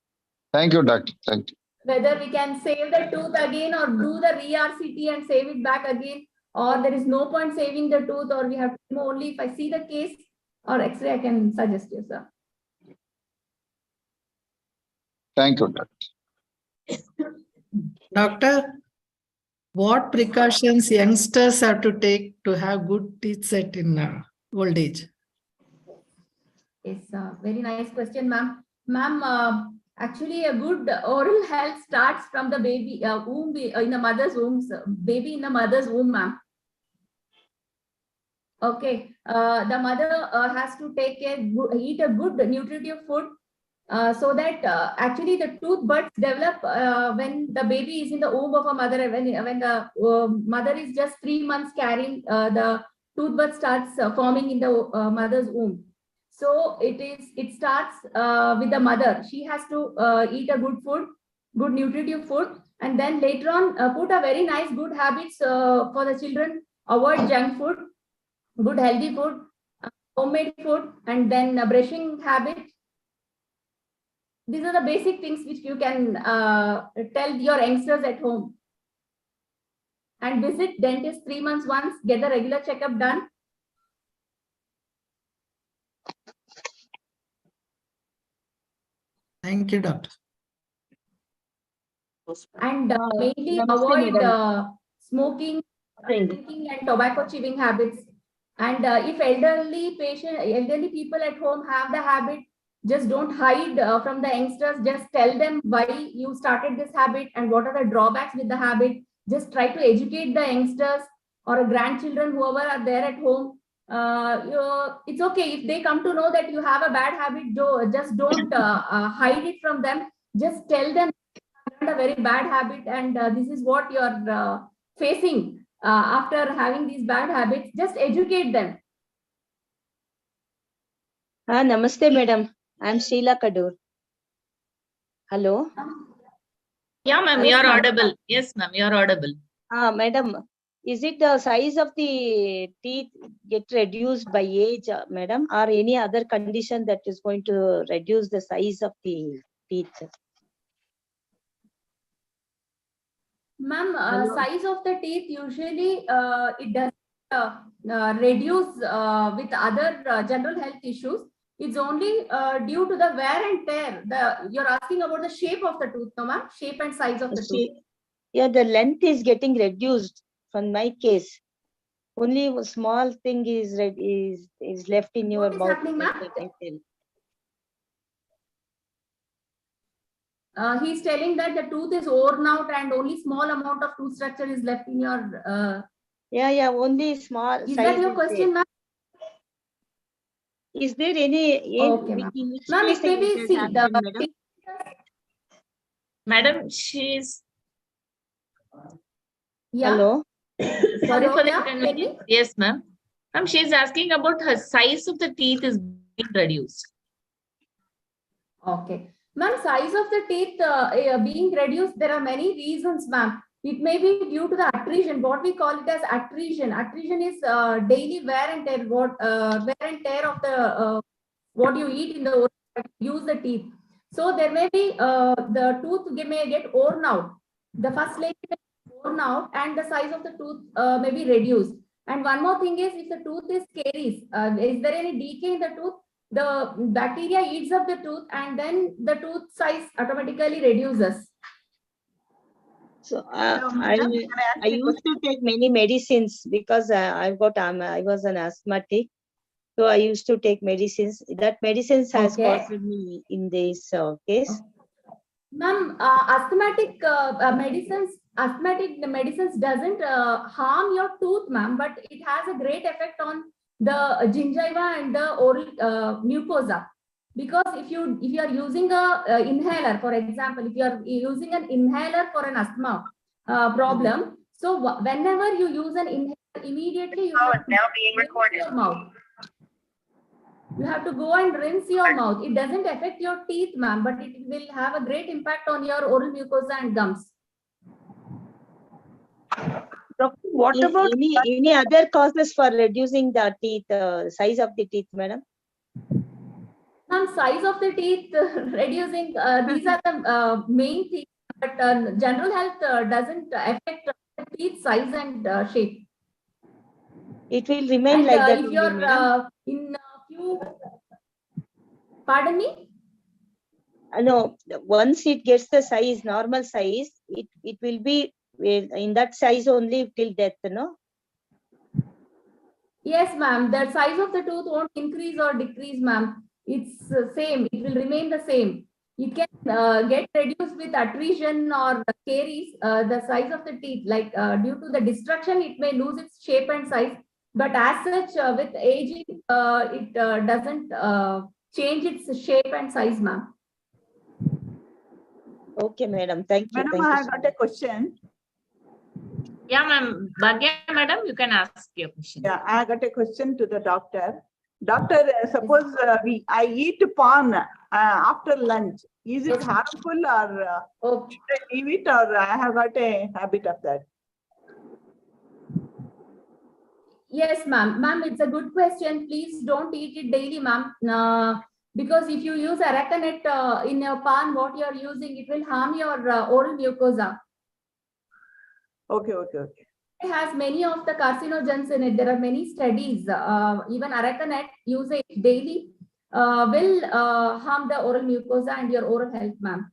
doctor. Thank you. Whether we can save the tooth again or do the re-RCT and save it back again, or there is no point saving the tooth, or we have to remove only if I see the case or X-ray, I can suggest you, sir. Thank you, doctor. Doctor, what precautions youngsters have to take to have good teeth set in old age? It's a very nice question, ma'am. Ma'am, actually, a good oral health starts from the baby womb in the mother's womb, baby in the mother's womb, ma'am. Okay, the mother has to eat a good nutritive food so that actually the tooth buds develop when the baby is in the womb of a mother. When the mother is just 3 months carrying, the tooth bud starts forming in the mother's womb. So it starts with the mother. She has to eat a good food, good nutritive food, and then later on put a very nice good habits for the children. Avoid junk food, good healthy food, homemade food, and then brushing habit. These are the basic things which you can tell your youngsters at home. And visit dentist 3 months once, get the regular checkup done. Thank you, doctor. And mainly avoid smoking, drinking, and tobacco chewing habits. And if elderly people at home have the habit, just don't hide from the youngsters. Just tell them why you started this habit and what are the drawbacks with the habit. Just try to educate the youngsters or grandchildren, whoever are there at home. It's okay if they come to know that you have a bad habit. Just don't hide it from them. Just tell them a very bad habit, and this is what you're facing after having these bad habits. Just educate them. Namaste, madam. I'm Sheila Kadur. Hello. Yeah, ma'am, you're audible. Yes, ma'am, you're audible. Madam, is it the size of the teeth get reduced by age, madam, or any other condition that is going to reduce the size of the teeth? Ma'am, size of the teeth usually it does reduce with other general health issues. It's only due to the wear and tear. You're asking about the shape of the tooth, no, ma'am? Shape and size of the tooth. Yeah, the length is getting reduced from my case. Only a small thing is left in your mouth. What is happening, ma'am? He's telling that the tooth is worn out and only small amount of tooth structure is left in your. Yeah, only small. Is that your question, ma'am? Is there any age Okay, ma'am. in which Ma'am, case it may be, it has see, happened, madam? Madam, she's yeah. Hello. sorry Hello, for the yeah, tell me. inconvenience. Yes, ma'am. Ma'am, she's asking about her size of the teeth is being reduced. Okay. Ma'am, size of the teeth being reduced, there are many reasons, ma'am. It may be due to the attrition, what we call it as attrition. Attrition is daily wear and tear, wear and tear of the what you eat in the oral, use the teeth. So there may be the tooth may get worn out. The first layer may be worn out and the size of the tooth may be reduced. And one more thing is, if the tooth is caries, is there any decay in the tooth? The bacteria eats up the tooth and then the tooth size automatically reduces. So So, madam, can I I ask a used to take many medicines because I was an asthmatic. So I used to take medicines. That medicines has Okay. caused me in this case. Ma'am, asthmatic medicines doesn't harm your tooth, ma'am, but it has a great effect on the gingiva and the oral mucosa. Because if you are using a inhaler, for example, if you are using an inhaler for an asthma problem, so whenever you use an inhaler, immediately you have to rinse your mouth. You have to go and rinse your mouth. It doesn't affect your teeth, ma'am, but it will have a great impact on your oral mucosa and gums. Doctor, what about any other causes for reducing the teeth size of the teeth, madam? Ma'am, size of the teeth reducing, these are the main things, but general health doesn't affect the teeth size and shape. It will remain And like that if only, you're madam. in a few, pardon me? No, once it gets the size, normal size, it will be in that size only till death, no? Yes, ma'am. The size of the tooth won't increase or decrease, ma'am. It's same. It will remain the same. It can get reduced with attrition or caries, the size of the teeth. Like due to the destruction, it may lose its shape and size. But as such, with aging, it doesn't change its shape and size, ma'am. Okay, madam. Thank you. Madam, Thank I you have so got much. a question. Yeah, ma'am. Bhagya, madam, you can ask your question. Yeah, I got a question to the doctor. Doctor, suppose I eat pan after lunch. Is it harmful or should I leave it, or I have got a habit of that? Yes, ma'am. Ma'am, it's a good question. Please don't eat it daily, ma'am. Because if you use aracanate in your pan, what you're using, it will harm your oral mucosa. Okay, okay, okay. It has many of the carcinogens in it. There are many studies. Even aracanate usage daily will harm the oral mucosa and your oral health, ma'am.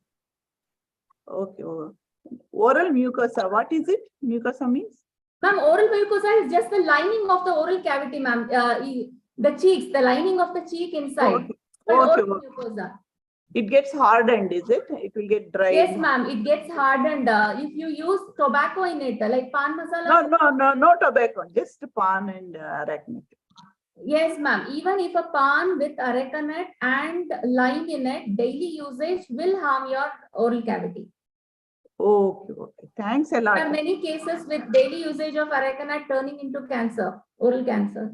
Okay. Oral mucosa, what is it? Mucosa means? Ma'am, oral mucosa is just the lining of the oral cavity, ma'am. The cheeks, the lining of the cheek inside. Okay. Oral mucosa. It gets hardened, is it? It will get dry. Yes, ma'am. It gets hardened. If you use tobacco in it, like pan masala. No tobacco, just pan and aracanate. Yes, ma'am. Even if a pan with aracanate and lime in it, daily usage will harm your oral cavity. Okay. Thanks a lot. There are many cases with daily usage of aracanate turning into cancer, oral cancer.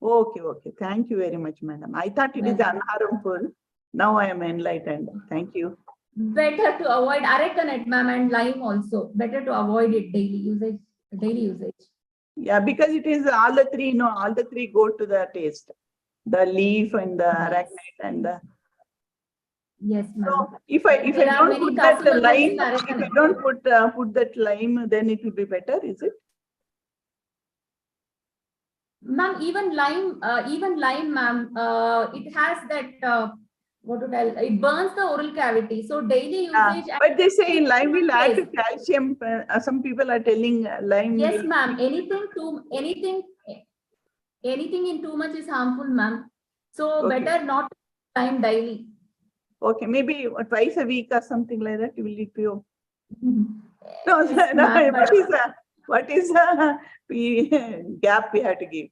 Okay. Thank you very much, madam. I thought it is unharmful. Now I am enlightened. Thank you. Better to avoid aracanate, ma'am, and lime also. Better to avoid it daily usage. Yeah, because it is all the three, all the three go to the taste. The leaf and the aracanate and the. Yes, ma'am. So if I don't put that lime, if I don't put that lime, then it will be better, is it? Ma'am, even lime, ma'am, it has that it burns the oral cavity. So daily usage. But they say lime will add to calcium. Some people are telling lime. Yes, ma'am. Anything in too much is harmful, ma'am. So better not lime daily. Okay, maybe twice a week or something like that. Will it be okay? What is the gap we have to give?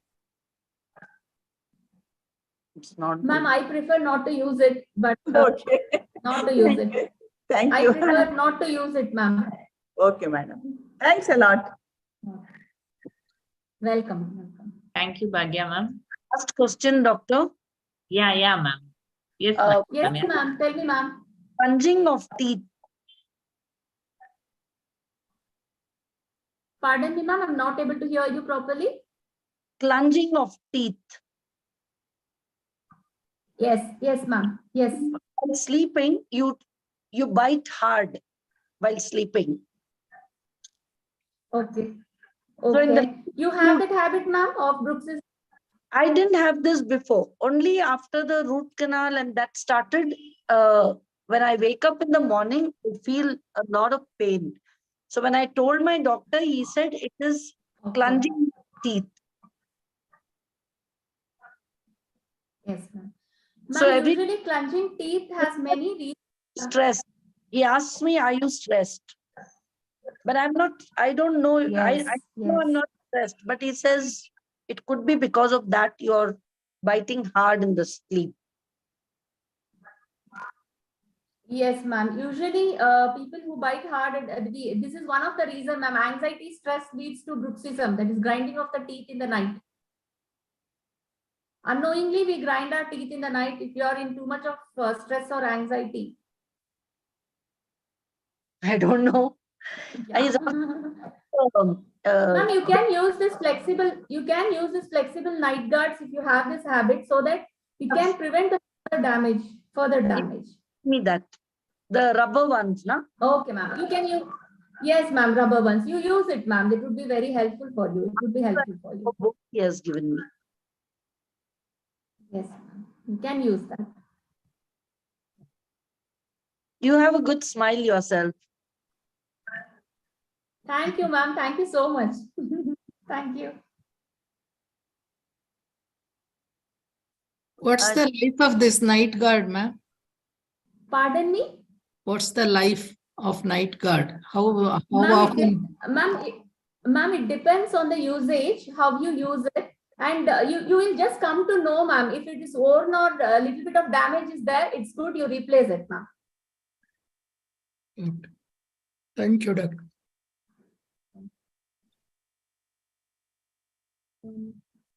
It's not Ma'am, good. I prefer not to use it, but Okay. not to use it. Thank I you. prefer not to use it, ma'am. Okay, madam. Thanks a lot. Welcome. Thank you, Bhagya, ma'am. Last question, doctor. Yeah, ma'am. Yes, Uh, Yes, ma'am. ma'am. Tell me, ma'am. Plunging of teeth. Pardon me, ma'am. I'm not able to hear you properly. Plunging of teeth. Yes, ma'am. Yes. While sleeping, you bite hard while sleeping. Okay. So in the Okay. You have that habit, ma'am, of bruxism? I didn't have this before. Only after the root canal and that started, when I wake up in the morning, I feel a lot of pain. So when I told my doctor, he said it is plunging teeth. Yes, ma'am. So Ma'am, every usually clenching teeth has many reasons. stress. He asked me, are you stressed? But I'm not, I don't know. I know I'm not stressed, but he says it could be because of that you're biting hard in the sleep. Yes, ma'am. Usually, people who bite hard, this is one of the reasons, ma'am. Anxiety, stress leads to bruxism, that is grinding of the teeth in the night. Unknowingly, we grind our teeth in the night if you are in too much of stress or anxiety. I don't know. Yeah. Ma'am, you can use this flexible. You can use this flexible night guards if you have this habit, so that it can prevent the further damage. Me that the rubber ones, na? Okay, ma'am. You can use. Yes, ma'am. Rubber ones. You use it, ma'am. It would be very helpful for you. It would be helpful for you. Book he has given me. Yes, ma'am. You can use that. You have a good smile yourself. Thank you, ma'am. Thank you so much. Thank you. What's the life of this night guard, ma'am? Pardon me? What's the life of night guard? How Ma'am, often? Ma'am, it depends on the usage, how you use it. And you will just come to know, ma'am, if it is worn or a little bit of damage is there, it's good you replace it, ma'am. Okay. Thank you, doctor.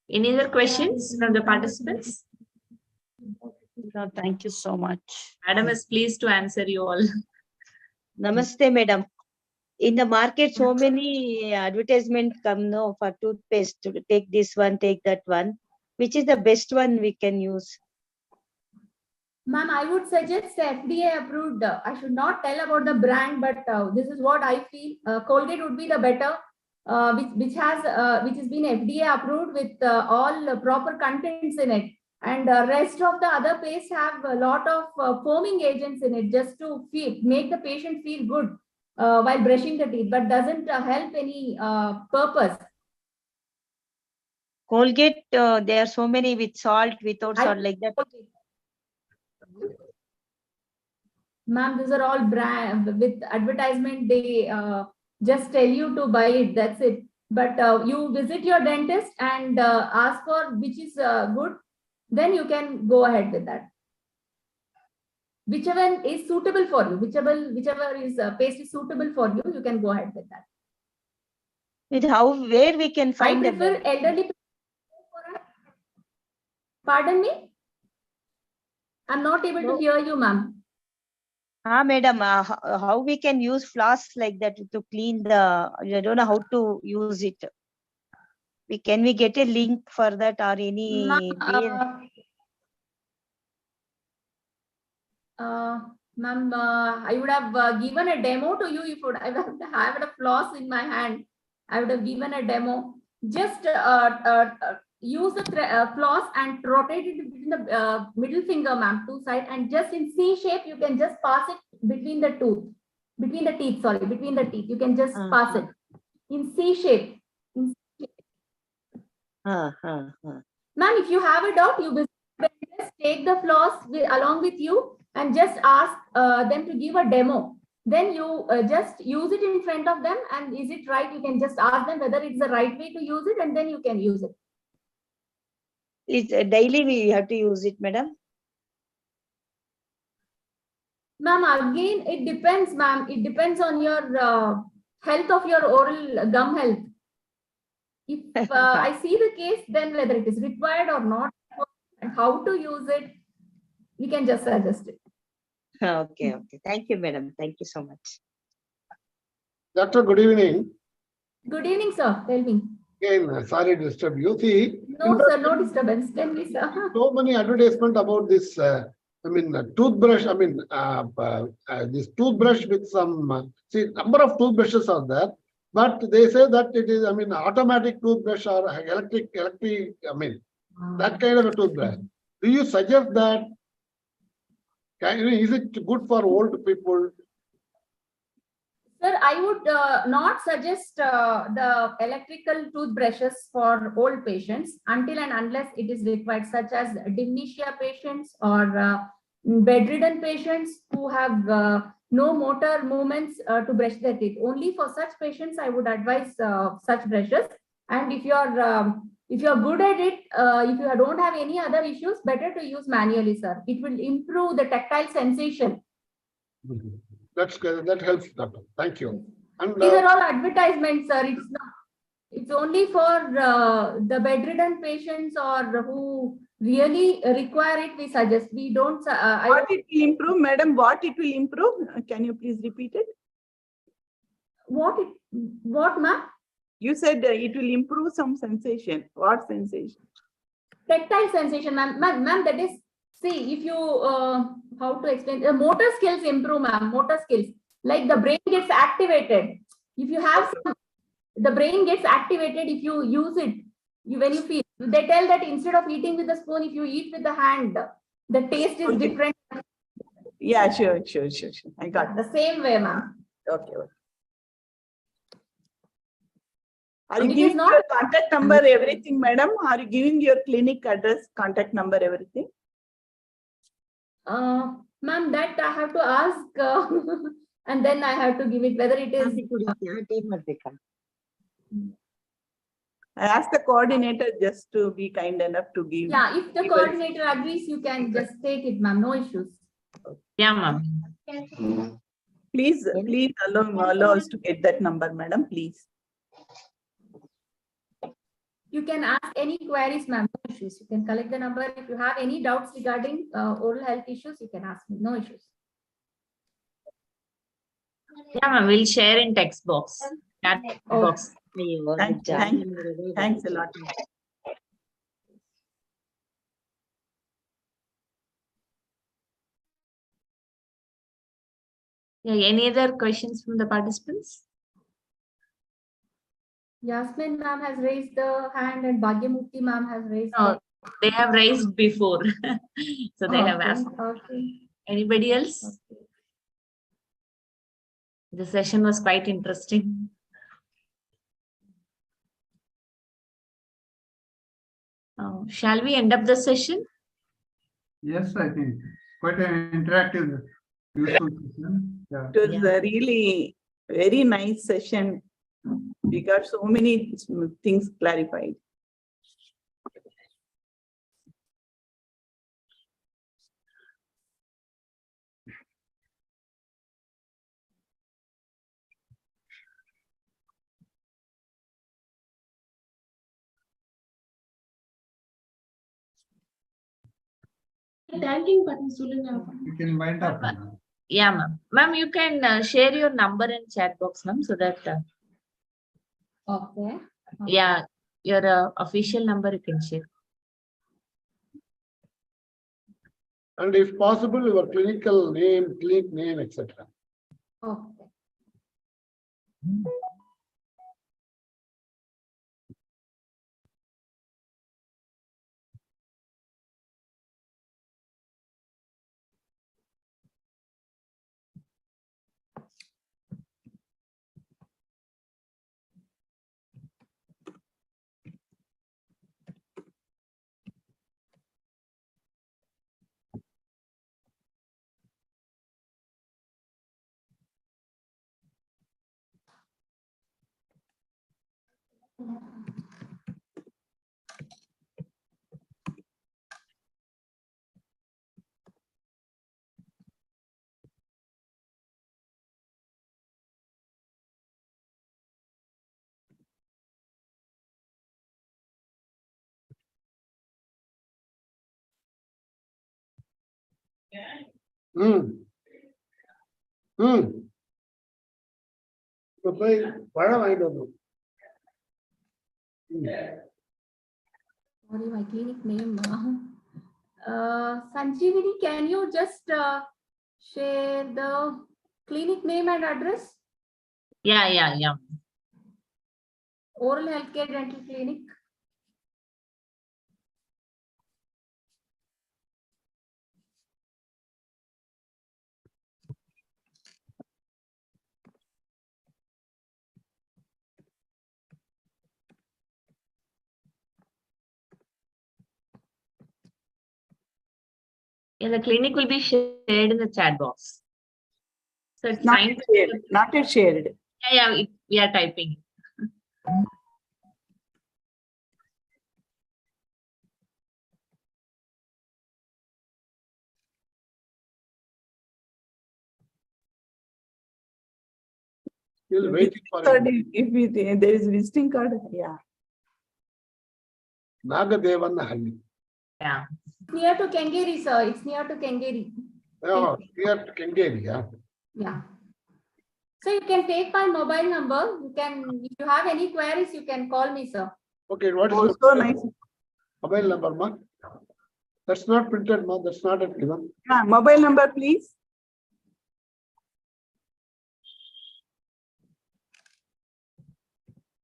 Any other questions from the participants? No, thank you so much. Madam is pleased to answer you all. Namaste, madam. In the market, so many advertisements come now for toothpaste to take this one, take that one. Which is the best one we can use? Ma'am, I would suggest FDA approved. I should not tell about the brand, but this is what I feel. Colgate would be the better, which has been FDA approved with all proper contents in it. And rest of the other paste have a lot of foaming agents in it, just to make the patient feel good while brushing the teeth, but doesn't help any purpose. Colgate, there are so many with salt, without salt, like that. Ma'am, these are all brand with advertisement. They just tell you to buy it. That's it. But you visit your dentist and ask for which is good. Then you can go ahead with that. Whichever is suitable for you, whichever is paste is suitable for you, you can go ahead with that. With where we can find I prefer elderly. Pardon me? I'm not able to hear you, ma'am. Madam, how we can use floss like that to clean the, I don't know how to use it. Can we get a link for that or any ma'am, I would have given a demo to you if I had a floss in my hand. I would have given a demo. Just use the floss and rotate it between the middle finger, ma'am, two sides, and just in C shape, you can just pass it between the teeth. Sorry, between the teeth. You can just pass it in C shape. Ma'am, if you have a doubt, you just take the floss along with you and just ask them to give a demo. Then you just use it in front of them, and is it right? You can just ask them whether it's the right way to use it, and then you can use it. It's daily we have to use it, madam. Ma'am, again, it depends, ma'am. It depends on your health of your oral gum health. If I see the case, then whether it is required or not, and how to use it, we can just suggest it. Okay, okay. Thank you, madam. Thank you so much. Doctor, good evening. Good evening, sir. Tell me. Again, sorry to disturb you. See, No, sir, no disturbance. Tell me, sir. so many advertisement about this, toothbrush, this toothbrush with some, see, number of toothbrushes are there, but they say that it is, automatic toothbrush or electric, that kind of a toothbrush. Do you suggest that? Is it good for old people? Sir, I would not suggest the electrical toothbrushes for old patients until and unless it is required, such as dementia patients or bedridden patients who have no motor movements to brush their teeth. Only for such patients, I would advise such brushes. And if you are good at it, if you don't have any other issues, better to use manually, sir. It will improve the tactile sensation. That's good. That helps, doctor. Thank you. And these are all advertisements, sir. It's not. It's only for the bedridden patients or who really require it. We suggest. We don't. What it will improve, madam? What it will improve? Can you please repeat it? What, ma'am? You said it will improve some sensation. What sensation? Tactile sensation, ma'am. Ma'am, that is. See, if you, how to explain, motor skills improve, ma'am, motor skills. Like the brain gets activated. If you have some, the brain gets activated if you use it, when you feel. They tell that instead of eating with the spoon, if you eat with the hand, the taste is different. Yeah, sure. I got the same way, ma'am. Okay. Are you giving your contact number, everything, madam? Are you giving your clinic address, contact number, everything? Ma'am, that I have to ask and then I have to give it, whether it is. I asked the coordinator just to be kind enough to give. Yeah, if the coordinator agrees, you can just take it, ma'am. No issues. Yeah, ma'am. Please allow us to get that number, madam, please. You can ask any queries, ma'am. No issues. You can collect the number. If you have any doubts regarding oral health issues, you can ask me. No issues. Yeah, ma'am. We'll share in text box. Chat box. Thanks a lot. Yeah, any other questions from the participants? Yasmin ma'am has raised the hand and Bhagyamukti ma'am has raised. No, they have raised before. So they have asked. Okay. Anybody else? Okay. The session was quite interesting. Shall we end up the session? Yes, I think quite an interactive, useful session. Yeah. It was a really very nice session. We got so many things clarified. Thanking button. You can wind up. Yeah, ma'am. Ma'am, you can share your number in chat box, ma'am, so that. Okay. Yeah, your official number you can share. And if possible, your clinic name, etc. Okay. Sorry, my clinic name. Sanjeevani, can you just share the clinic name and address? Yeah. Oral Healthcare Dental Clinic. Yeah, the clinic will be shared in the chat box. So it's Not time yet shared. Not yet shared. Yeah, we are typing. Still waiting for it. If there is visiting card, yeah. Nagadevannahalli. Yeah. Near to Kengeri, sir. It's near to Kengeri. Oh, near to Kengeri, yeah. Yeah. So you can take my mobile number. You can, if you have any queries, you can call me, sir. Okay, what is Also nice. mobile number, ma? That's not printed, ma. That's not a given. Yeah, mobile number, please.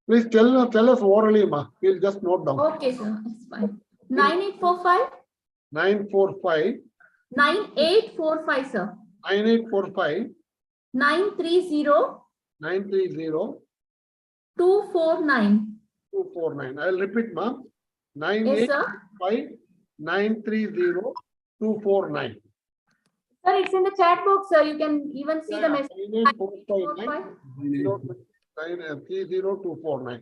Please tell us orally, ma. We'll just note down. Okay, sir. It's fine. 9845 945 9845, sir. 9845 930 930 249. 249. I'll repeat, ma. Yes, sir. 985 930 249. Sir, it's in the chat box, sir. You can even see the message. 98459 30249.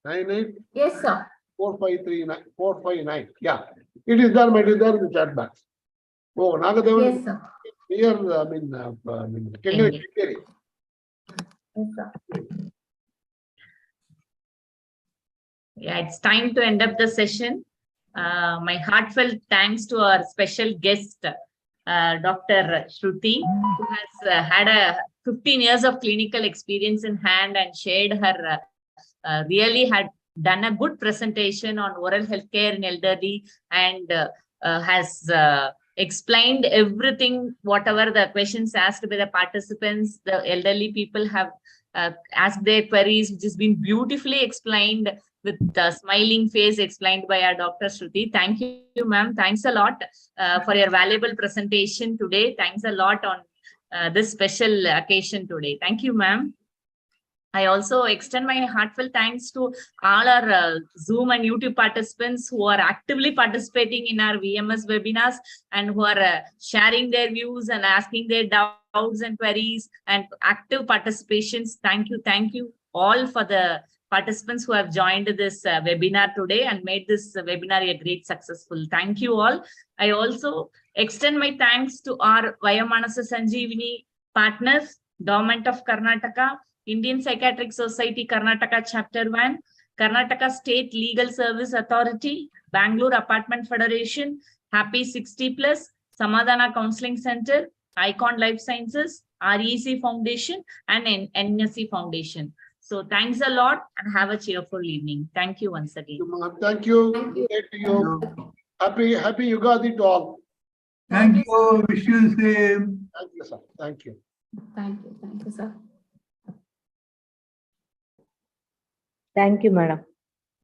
98 Yes, sir. 4539 459. Yeah, it is there, it is there in the chat box. Oh, Nagadevan. Yes, sir. Here, Kengeri. Yes, sir. Yeah, it's time to end up the session. My heartfelt thanks to our special guest, Dr. Shruthi, who has had a 15 years of clinical experience in hand and shared her, really had done a good presentation on oral healthcare in elderly and has explained everything, whatever the questions asked by the participants, the elderly people have asked their queries, which has been beautifully explained with the smiling face explained by our Dr. Shruthi. Thank you, ma'am. Thanks a lot for your valuable presentation today. Thanks a lot on this special occasion today. Thank you, ma'am. I also extend my heartfelt thanks to all our Zoom and YouTube participants who are actively participating in our VMS webinars and who are sharing their views and asking their doubts and queries and active participations. Thank you all for the participants who have joined this webinar today and made this webinar a great successful. Thank you all. I also extend my thanks to our Vayomanasa Sanjeevani partners, Government of Karnataka, Indian Psychiatric Society Karnataka Chapter 1, Karnataka State Legal Service Authority, Bangalore Apartment Federation, Happy 60 Plus, Samadhana Counseling Center, Icon Life Sciences, REC Foundation, and NSC Foundation. So thanks a lot and have a cheerful evening. Thank you once again. Thank you. Thank you. Happy Yugadi to all. Thank you. Wish you the same. Thank you, sir. Thank you. Thank you, sir. Thank you, madam.